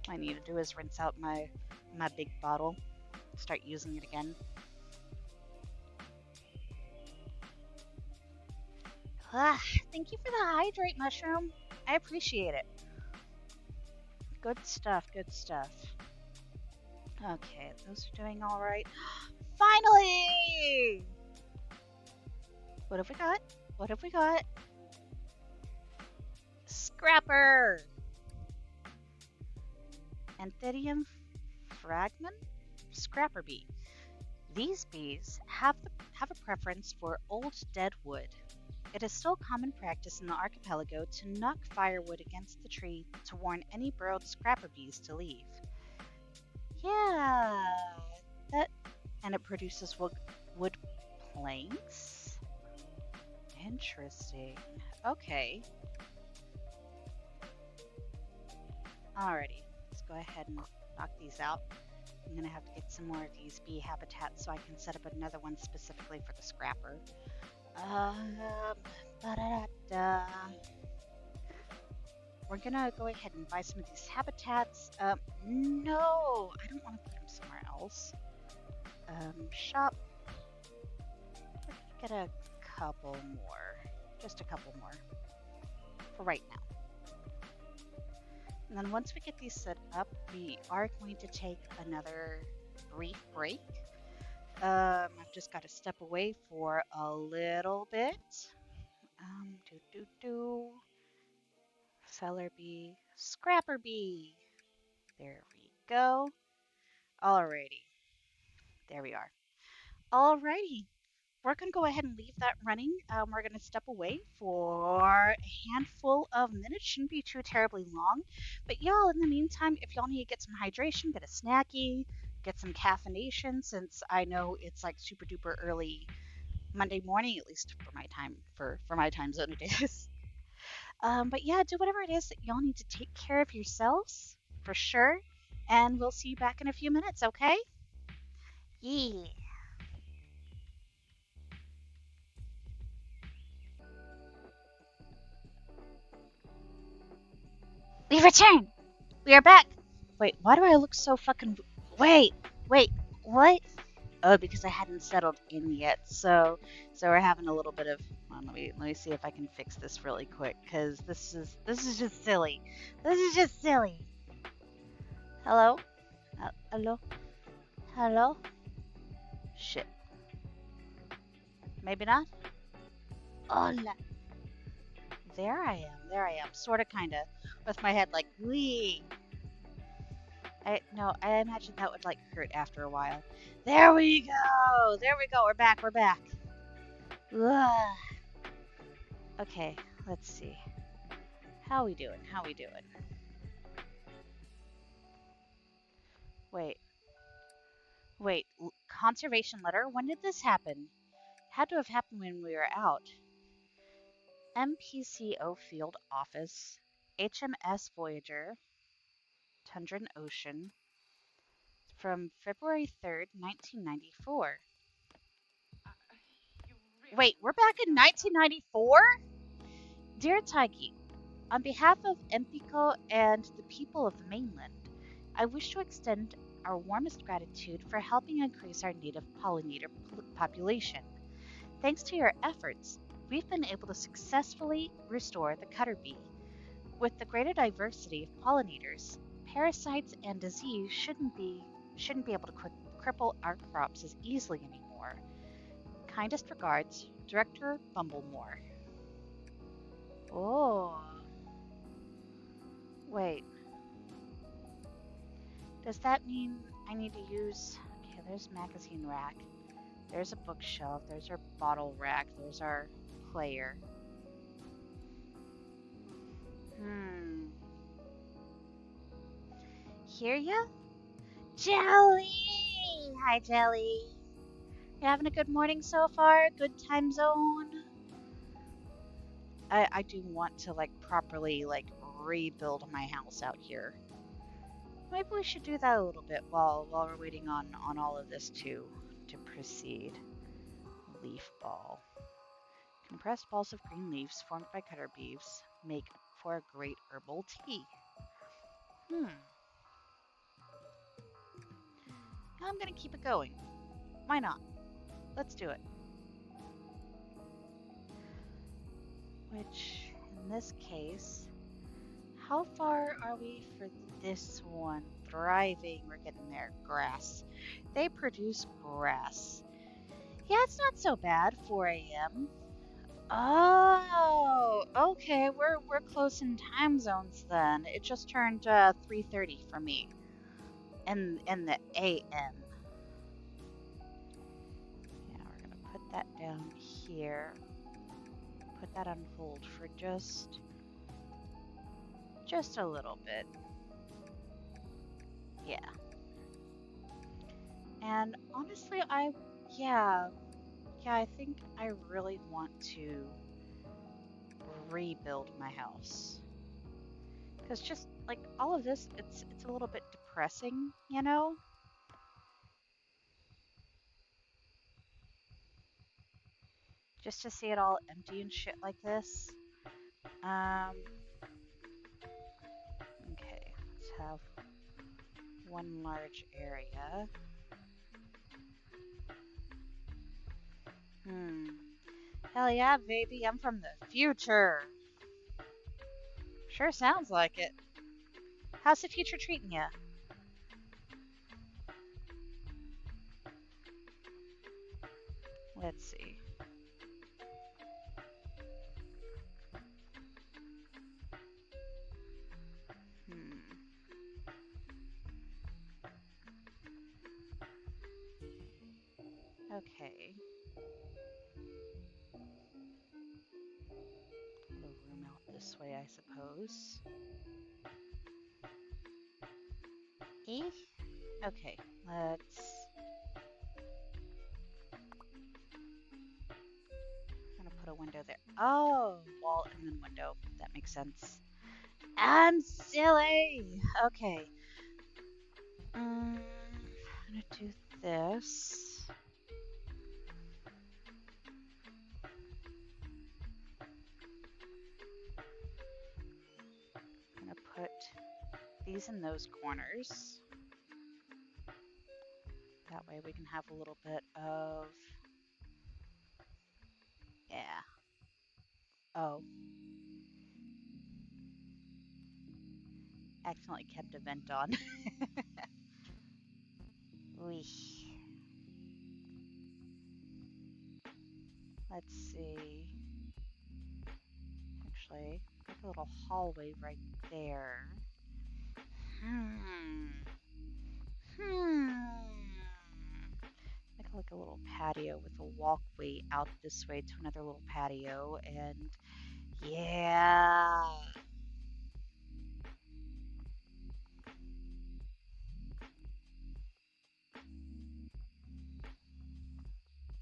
I need to do is rinse out my big bottle. Start using it again. Ah, thank you for the hydrate mushroom. I appreciate it. Good stuff, good stuff. Okay, those are doing all right. Finally! What have we got? What have we got? Scrapper! Anthidium fragment? Scrapper bee. These bees have a preference for old dead wood. It is still common practice in the archipelago to knock firewood against the tree to warn any burrowed scrapper bees to leave. Yeah, that, and it produces wood planks. Interesting. Okay. Alrighty. Let's go ahead and knock these out. I'm gonna have to get some more of these bee habitats so I can set up another one specifically for the scrapper. Ba-da-da-da. We're gonna go ahead and buy some of these habitats. No, I don't want to put them somewhere else. Shop. We're gonna get a couple more, just a couple more for right now. And then once we get these set up, we are going to take another brief break. I've just got to step away for a little bit. Seller bee, scrapper bee. There we go. Alrighty, there we are. Alrighty, we're going to go ahead and leave that running. We're going to step away for a handful of minutes. Shouldn't be too terribly long. But y'all, in the meantime, if y'all need to get some hydration, get a snacky, get some caffeination, since I know it's like super duper early Monday morning, at least for my time for my time zone it is. But yeah, do whatever it is that y'all need to take care of yourselves for sure. And we'll see you back in a few minutes, okay? Yeah. We return. We are back. Wait, why do I look so fucking? Wait, what? Oh, because I hadn't settled in yet. So we're having a little bit of. Well, let me see if I can fix this really quick, because this is just silly. This is just silly. Hello, hello, hello. Shit. Maybe not. Hola. There I am. There I am. Sorta, kinda, with my head like, wee. No, I imagine that would like hurt after a while. There we go. There we go. We're back. We're back. Ugh. Okay, let's see. How we doing? How we doing? Wait, wait. Conservation letter? When did this happen? Had to have happened when we were out. MPCO field office. HMS Voyager. Tundra and Ocean. From February 3rd, 1994. Wait, we're back in 1994? Dear Taigi, on behalf of APICO and the people of the mainland, I wish to extend our warmest gratitude for helping increase our native pollinator population. Thanks to your efforts, we've been able to successfully restore the cutter bee. With the greater diversity of pollinators, parasites and disease shouldn't be able to cripple our crops as easily anymore. Kindest regards, Director Bumblemore. Oh, wait. Does that mean I need to use... Okay, there's magazine rack. There's a bookshelf. There's our bottle rack. There's our player. Hmm. Hear ya? Jelly! Hi, Jelly. You having a good morning so far? Good time zone? I do want to like properly like rebuild my house out here. Maybe we should do that a little bit while we're waiting on all of this to proceed. Leaf ball. Compressed balls of green leaves formed by cutter bees make for a great herbal tea. Hmm. I'm gonna keep it going. Why not? Let's do it. Which, in this case, how far are we for this one? Thriving. We're getting there. Grass. They produce grass. Yeah, it's not so bad. 4 a.m. Oh, okay. We're close in time zones then. It just turned 3:30 for me in the a.m. Yeah, we're gonna put that down here. Put that on hold for just a little bit. Yeah. And honestly, yeah, I think I really want to rebuild my house. Because just like all of this, it's a little bit depressing, you know? Just to see it all empty and shit like this. Um, okay, let's have one large area. Hmm. Hell yeah, baby, I'm from the future. Sure sounds like it. How's the future treating you? Let's see. Hmm. Okay. Put a room out this way, I suppose. Eh? Okay, let's. I'm gonna put a window there. Oh, wall and then window. That makes sense. I'm silly. Okay. I'm gonna do this. I'm gonna put these in those corners. That way we can have a little bit of. Yeah. Oh, accidentally kept a vent on. Wee. Let's see. Actually, like a little hallway right there. Hmm. Hmm. Like a little patio with a walkway out this way to another little patio, and yeah.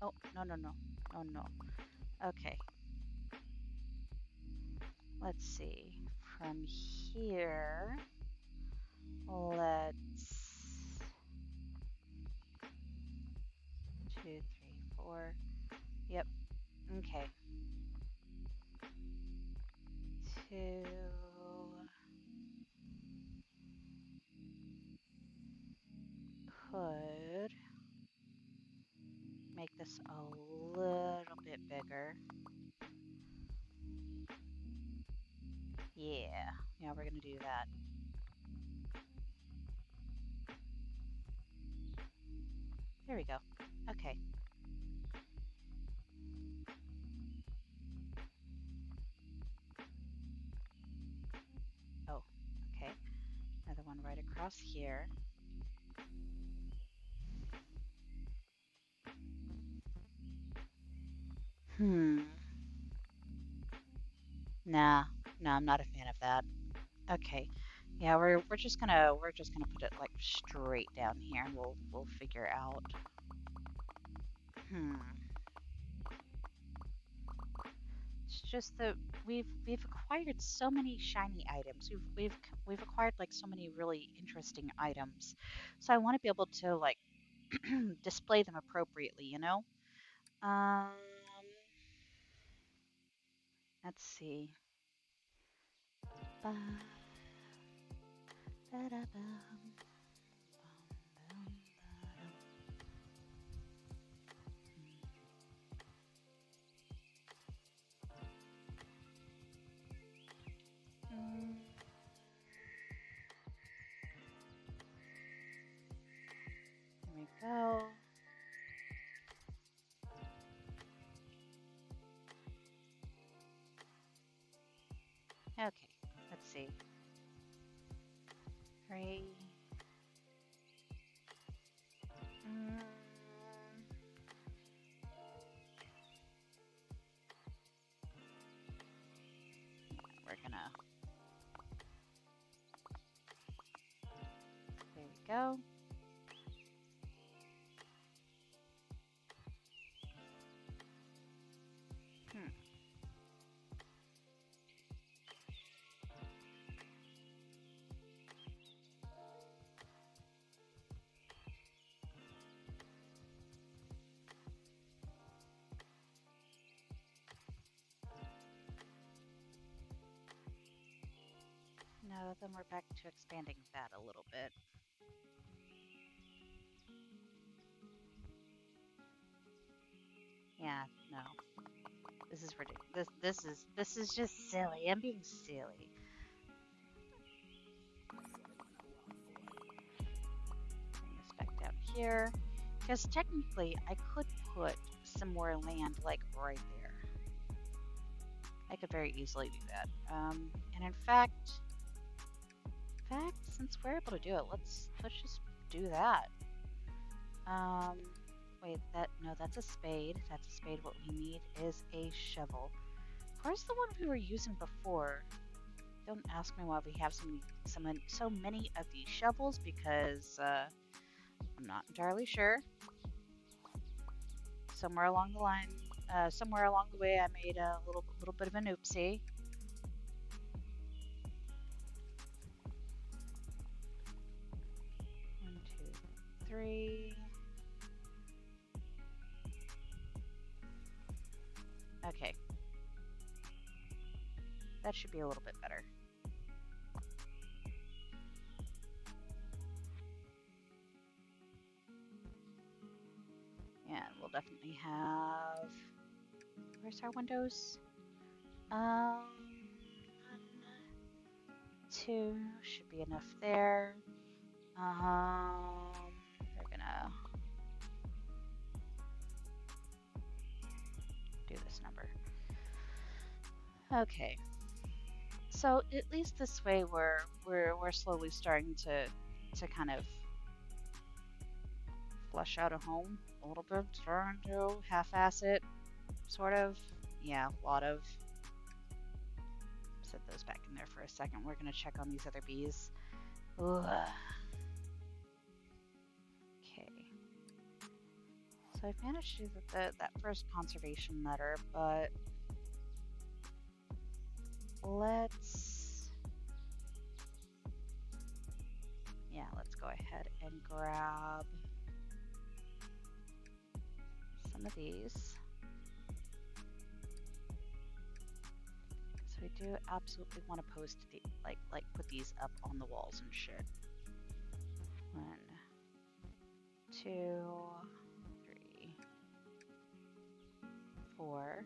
Oh, no, no, no. No, no. Okay. Let's see. From here, let's 2, 3, 4. Yep. Okay. 2 could make this a little bit bigger. Yeah. Yeah, we're gonna do that. There we go. Okay. Oh, okay. Another one right across here. Hmm. Nah, no, I'm not a fan of that. Okay. Yeah, we're just gonna put it like straight down here and we'll figure out. Hmm. It's just that we've acquired so many shiny items. We've acquired like so many really interesting items. So I want to be able to like display them appropriately, you know? Um, let's see. Ba, ba, da, bum, bum, bum, Mm, There we go. Okay, let's see. 3. Mm, we're gonna. There we go. No, then we're back to expanding that a little bit. Yeah, no. This is ridiculous. This is just silly. I'm being silly. Bring this back down here. Because technically I could put some more land like right there. I could very easily do that. And in fact, since we're able to do it, let's just do that. Wait, that's a spade. That's a spade. What we need is a shovel. Where's the one we were using before? Don't ask me why we have so many of these shovels, because I'm not entirely sure. Somewhere along the line, somewhere along the way, I made a little bit of an oopsie. One, two, three. Okay. That should be a little bit better. Yeah, we'll definitely have... Where's our windows? 2 should be enough there. We're gonna do this number. Okay. So at least this way we're slowly starting to kind of flush out a home a little bit, starting to half-ass it, sort of. Yeah, a lot of. Set those back in there for a second. We're gonna check on these other bees. Ugh. Okay. So I've managed to do that first conservation letter, but let's go ahead and grab some of these. So we do absolutely want to post the like put these up on the walls and shit. 1, 2, 3, 4.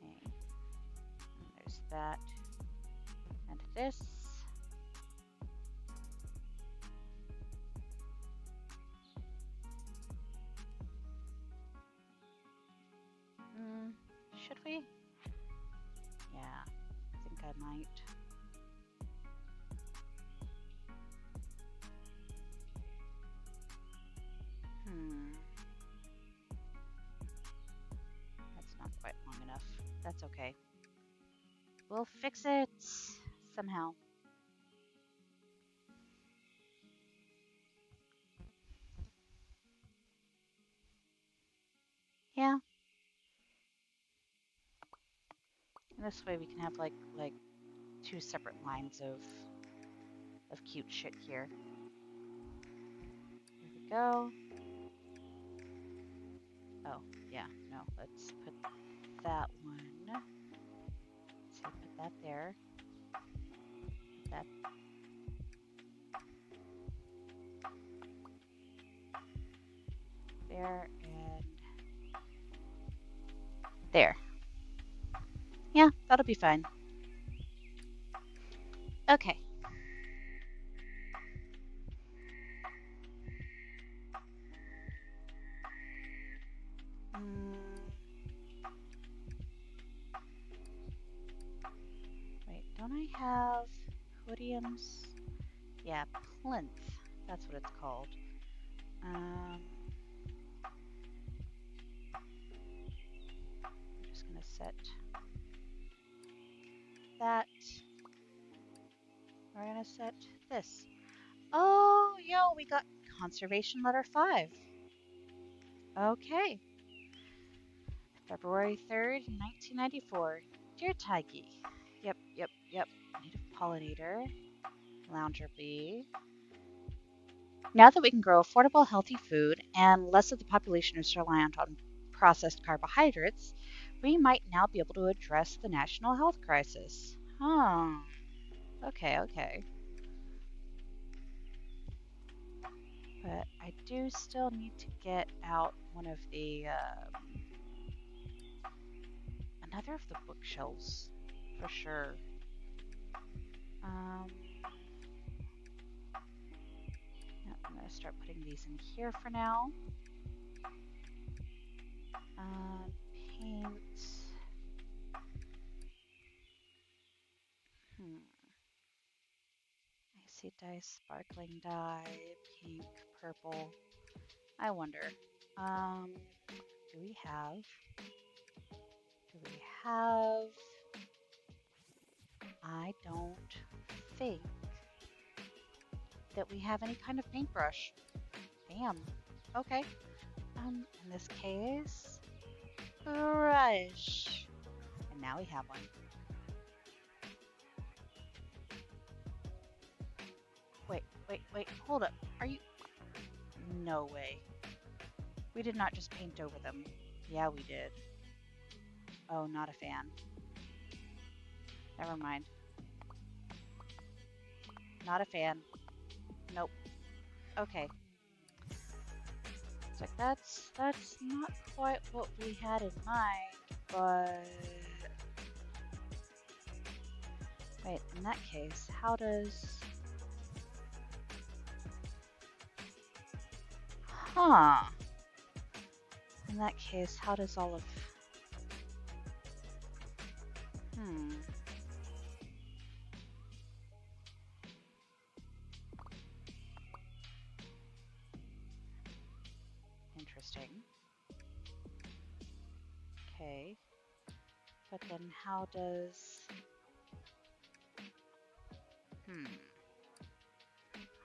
Okay. And there's that. And this. Should we? Yeah, I think I might. That's not quite long enough. That's okay. We'll fix it somehow. Yeah. And this way we can have like 2 separate lines of cute shit here. There we go. Oh, yeah, no, let's put that one. So put that there. Put that there and there. Yeah, that'll be fine. Okay. Wait, don't I have podiums? Yeah, plinth. That's what it's called. I'm just gonna set that. We're gonna set this. Oh, yo, we got conservation letter 5. Okay. February 3rd, 1994. Dear Taigi. Yep. Native pollinator. Lounger bee. Now that we can grow affordable, healthy food and less of the population is reliant on processed carbohydrates, we might now be able to address the national health crisis. Huh. Okay, okay. But I do still need to get out one of the, another of the bookshelves, for sure. Yeah, I'm going to start putting these in here for now. Paint. Icy dye, sparkling dye, pink, purple. I wonder. Do we have? I don't think that we have any kind of paintbrush. Damn. Okay. In this case, brush. And now we have one. Wait, hold up. Are you? No way. We did not just paint over them. Yeah, we did. Oh, not a fan. Never mind. Not a fan. Nope. Okay. It's like that's not quite what we had in mind, but wait, in that case, how does Huh. In that case, how does all of Interesting. Okay. But then how does how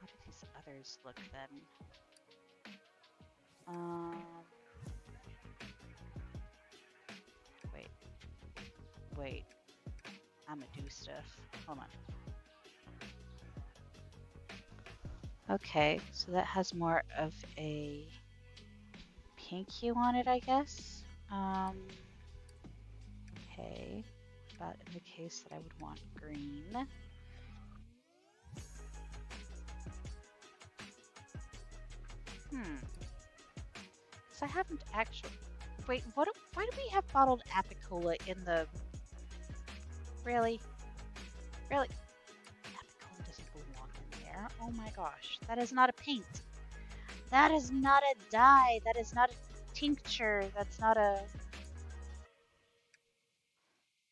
do these others look then? Wait. I'm gonna do stuff. Hold on. Okay, so that has more of a pink hue on it, I guess. Okay. About in the case that I would want green. So I haven't actually. Wait, why do we have bottled Apicola in the? Really? Apicola doesn't belong in there. Oh my gosh, that is not a paint. That is not a dye. That is not a tincture. That's not a.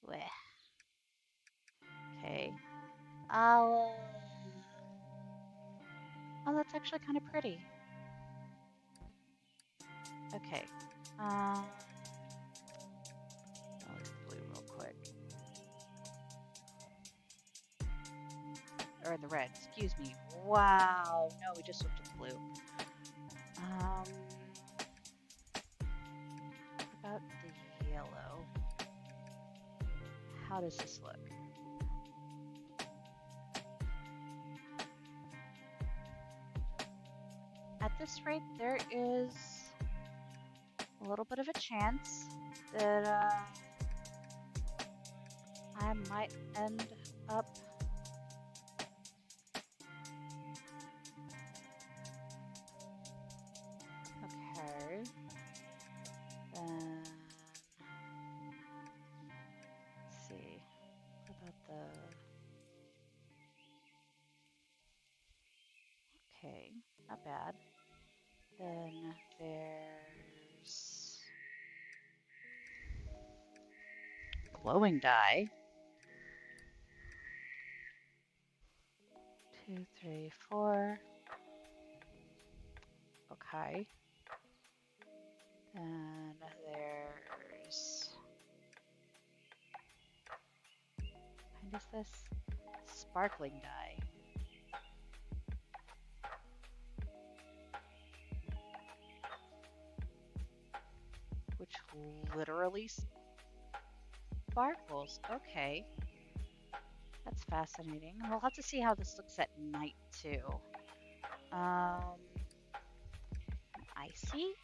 Bleh. Okay. Oh, that's actually kind of pretty. Okay. I'll blue real quick. Or the red, excuse me. Wow. No, we just looked at the blue. What about the yellow? How does this look? At this rate, there is a little bit of a chance that I might end up okay. Then let's see. What about the okay, not bad. Then there's glowing dye. 2, 3, 4. Okay. And there's what is this? Sparkling dye. Which literally sparkles. Okay. That's fascinating. We'll have to see how this looks at night too. Icy?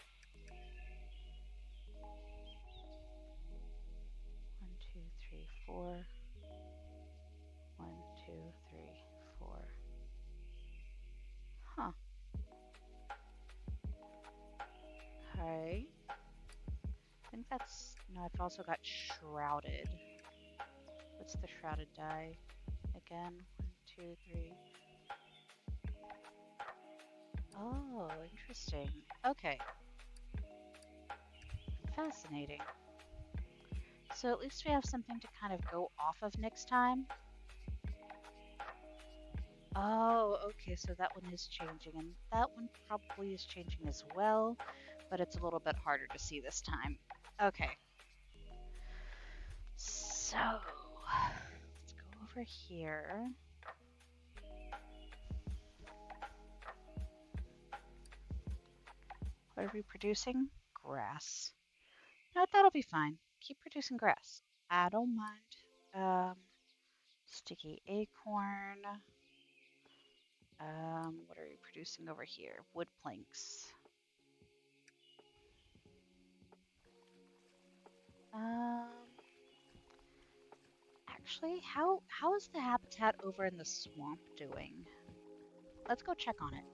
4. 1, 2, 3, 4. Huh. Okay. I think that's... No, I've also got shrouded. What's the shrouded die? Again, 1, 2, 3. Oh, interesting. Okay. Fascinating. So at least we have something to kind of go off of next time. Oh, okay, so that one is changing, and that one probably is changing as well, but it's a little bit harder to see this time. Okay. So, let's go over here. What are we producing? Grass. No, that'll be fine. Keep producing grass. I don't mind. Sticky acorn. What are we producing over here? Wood planks. Actually, how is the habitat over in the swamp doing? Let's go check on it.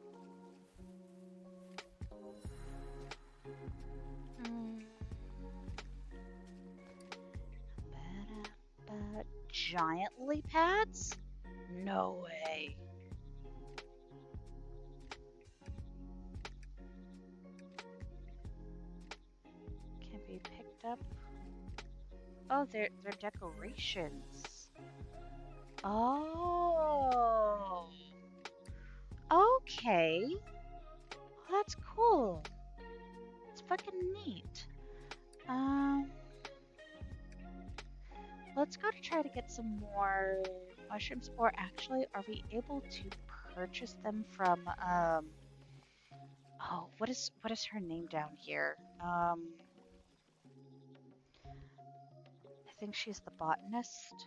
Giant lily pads? No way. Can be picked up. Oh, they're decorations. Oh. Okay. Well, that's cool. It's fucking neat. Let's go to try to get some more mushrooms, or actually, are we able to purchase them from, oh, what is her name down here? I think she's the botanist.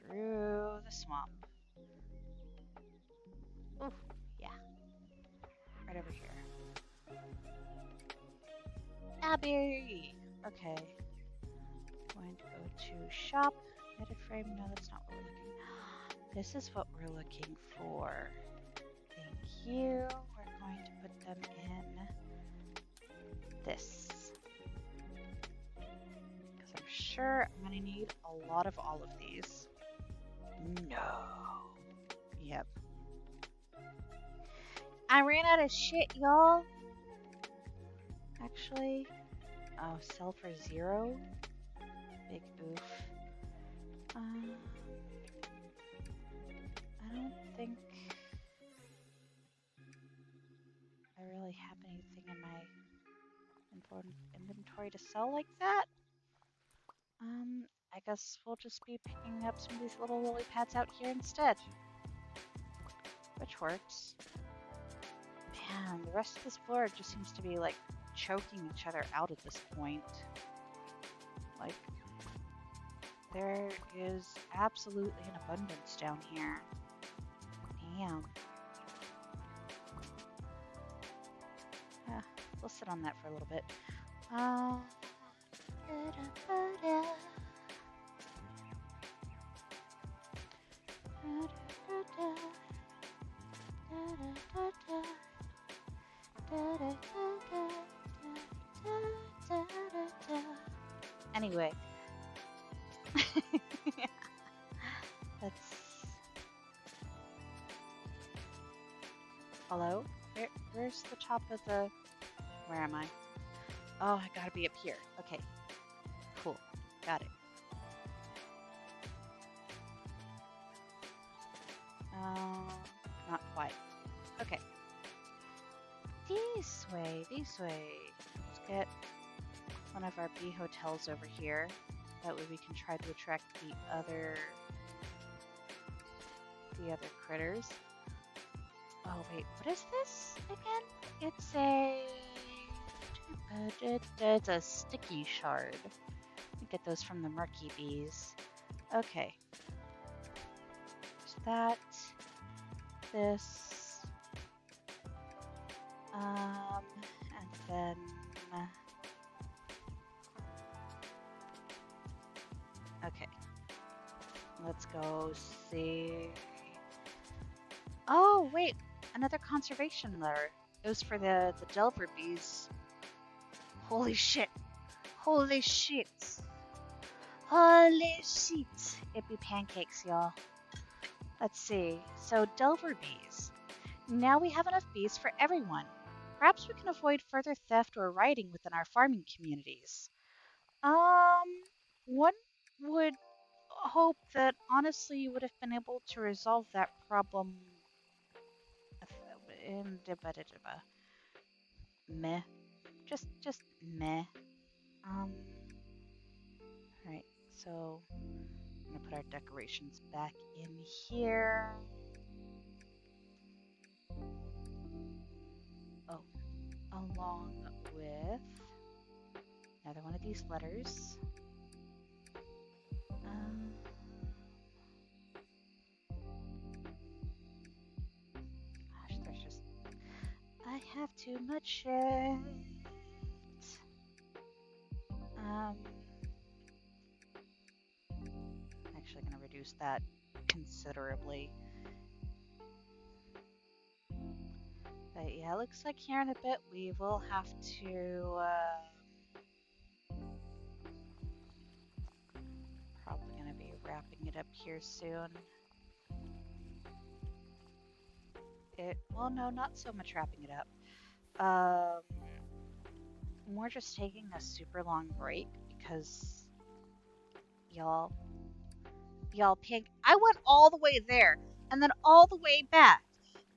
Through the swamp. Oh, yeah. Right over here. Abby! Okay. Going to go to shop. Edit frame. No, that's not what we're looking for. This is what we're looking for. Thank you. We're going to put them in this. Because I'm sure I'm going to need a lot of all of these. No. Yep. I ran out of shit, y'all. Actually, oh, sell for 0. Big oof. I don't think I really have anything in my inventory to sell like that. I guess we'll just be picking up some of these little lily pads out here instead. Which works. Man, the rest of this floor just seems to be like choking each other out at this point. Like, there is absolutely an abundance down here. Damn. We'll sit on that for a little bit. Anyway. Let's... Hello? Where's the top of the... Where am I? Oh, I gotta be up here. Okay. Cool. Got it. Not quite. Okay. This way, this way. Let's get one of our bee hotels over here. That way we can try to attract the other critters. Oh wait, what is this again? It's a sticky shard. You get those from the murky bees. Okay. There's that. This. And then Okay, let's go see. Oh, wait, another conservation letter. It was for the Delver bees. Holy shit. Holy shit. Holy shit. It'd be pancakes, y'all. Let's see. So, Delver bees. Now we have enough bees for everyone. Perhaps we can avoid further theft or rioting within our farming communities. One would hope that honestly you would have been able to resolve that problem in meh. Just meh. Alright, so I'm gonna put our decorations back in here. Oh, along with another one of these letters. Gosh, there's just I have too much shit. Actually gonna reduce that considerably. But yeah, looks like here in a bit we will have to probably gonna be wrapping it up here soon. Well, no, not so much wrapping it up. More just taking a super long break because y'all pig. I went all the way there and then all the way back,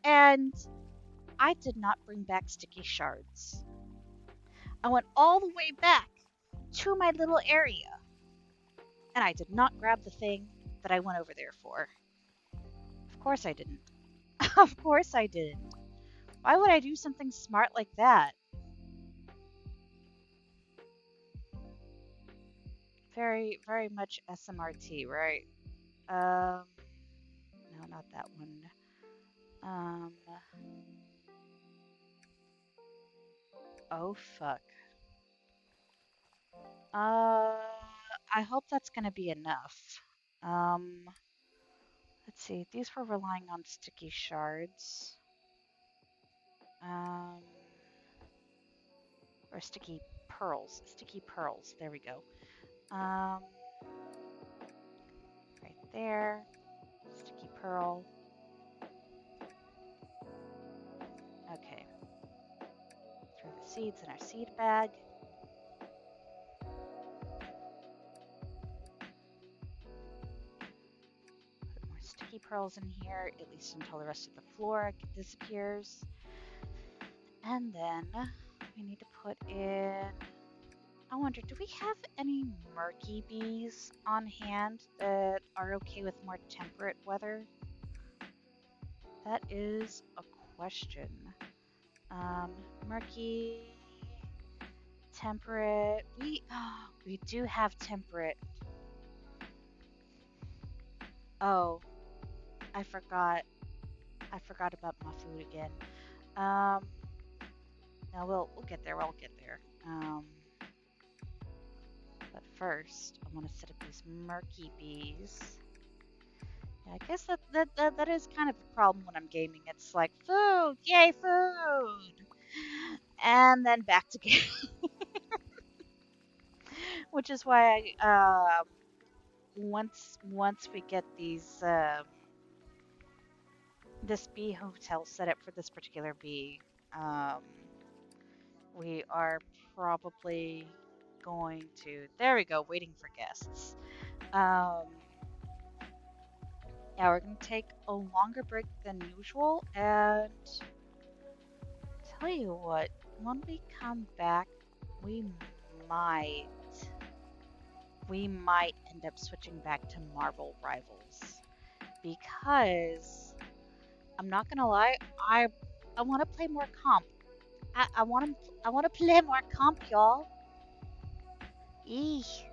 and I did not bring back sticky shards. I went all the way back to my little area, and I did not grab the thing that I went over there for. Of course I didn't. Of course I didn't. Why would I do something smart like that? Very, very much SMRT, right? No, not that one. Oh fuck. I hope that's gonna be enough. Let's see. These were relying on sticky shards. Or sticky pearls. Sticky pearls. There we go. Right there. Sticky pearl. Okay. Throw the seeds in our seed bag. Put more sticky pearls in here, at least until the rest of the flora disappears. And then we need to put in... I wonder, do we have any murky bees on hand that are okay with more temperate weather? That is a question. Murky, temperate. We do have temperate. Oh, I forgot. I forgot about my food again. No, we'll get there. We'll get there. But first, I want to set up these murky bees. Yeah, I guess that is kind of a problem when I'm gaming. It's like food, yay food, and then back to game. Which is why I once we get these this bee hotel set up for this particular bee, we are probably going to. There we go. Waiting for guests. Yeah, we're gonna take a longer break than usual, and tell you what, when we come back, we might end up switching back to Marvel Rivals because I'm not gonna lie, I want to play more comp. I want to play more comp, y'all. Eesh.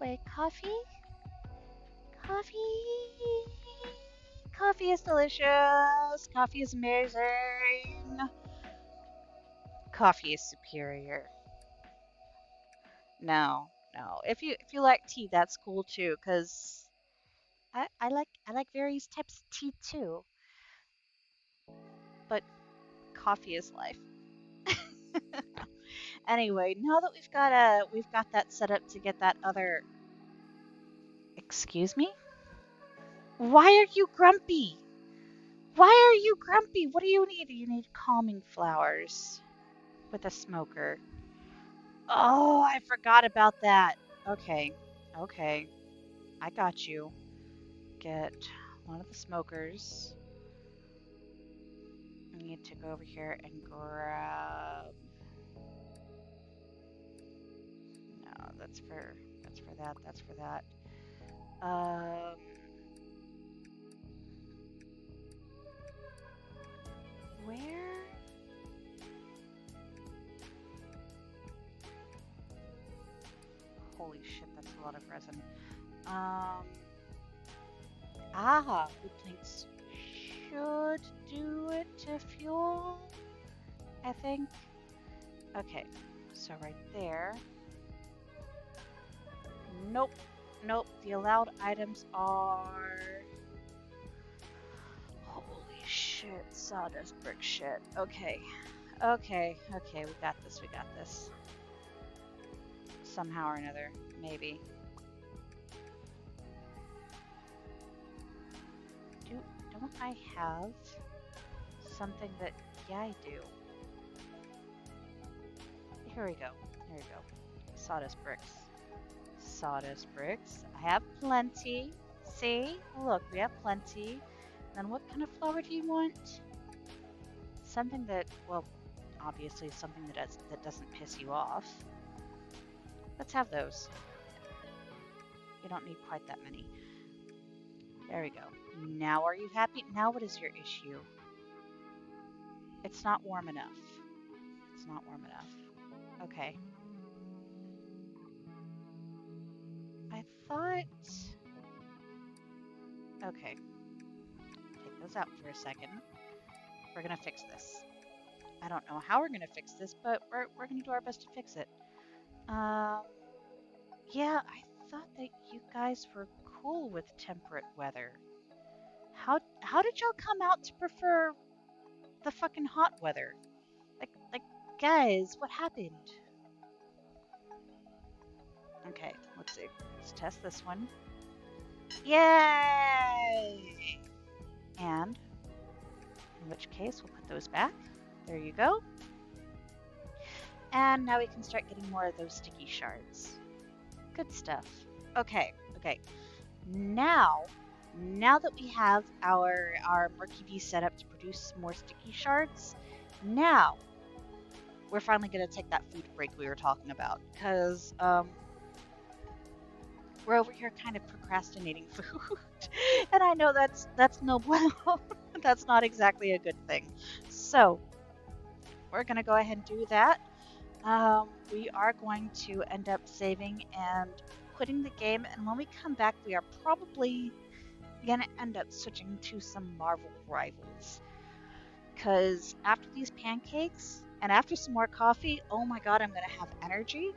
Wait, coffee? Coffee. Coffee is delicious. Coffee is amazing. Coffee is superior. No, no. If you like tea, that's cool too, 'cause I like various types of tea too. But coffee is life. Anyway, now that we've got that set up to get that other. Excuse me? Why are you grumpy? Why are you grumpy? What do you need? You need calming flowers with a smoker. Oh, I forgot about that. Okay, okay, I got you. Get one of the smokers. I need to go over here and grab. No, that's for that. That's for that. Um, where? Holy shit, that's a lot of resin. Um, wood planks should do it to fuel, I think. Okay, so right there. Nope, nope. The allowed items are. Holy shit, sawdust brick shit. Okay, okay. We got this. We got this. Somehow or another, maybe. Do don't I have something that? Yeah, I do. Here we go. Here we go. Sawdust bricks. Sawdust bricks. I have plenty. See? Look, we have plenty. Then what kind of flower do you want? Something that, well, obviously something that doesn't piss you off. Let's have those. You don't need quite that many. There we go. Now are you happy? Now what is your issue? It's not warm enough. It's not warm enough. Okay. I thought... Okay. Take those out for a second. We're gonna fix this. I don't know how we're gonna fix this, but we're gonna do our best to fix it. Um, yeah, I thought that you guys were cool with temperate weather. How did y'all come out to prefer the fucking hot weather? Like guys, what happened? Okay, let's see. Let's test this one. Yay! And in which case we'll put those back. There you go. And now we can start getting more of those sticky shards. Good stuff. Okay, okay. Now that we have our murky bee set up to produce more sticky shards, now we're finally gonna take that food break we were talking about, because we're over here kind of procrastinating food, and I know that's no bueno. That's not exactly a good thing. So we're gonna go ahead and do that. We are going to end up saving and quitting the game, and when we come back, we are probably gonna end up switching to some Marvel Rivals. Because after these pancakes and after some more coffee, oh my god, I'm gonna have energy.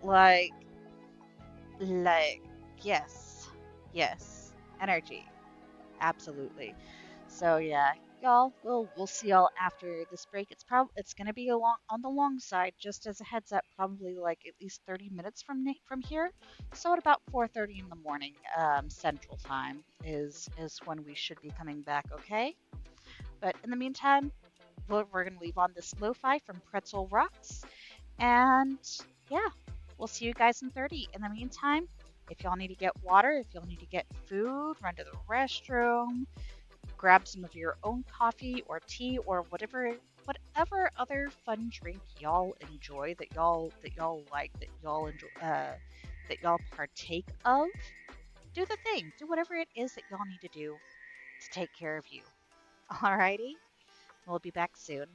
Like, like, yes, yes, energy, absolutely. So yeah, y'all, we'll see y'all after this break. It's gonna be on the long side, just as a heads up, probably like at least 30 minutes from here. So at about 4:30 in the morning, Central Time is when we should be coming back. Okay, but in the meantime, we're gonna leave on this lo-fi from Pretzel Rocks, and yeah, we'll see you guys in 30. In the meantime, if y'all need to get water, if y'all need to get food, run to the restroom, grab some of your own coffee or tea or whatever other fun drink y'all enjoy, that y'all like, that y'all enjoy, that y'all partake of. Do the thing. Do whatever it is that y'all need to do to take care of you. Alrighty, we'll be back soon.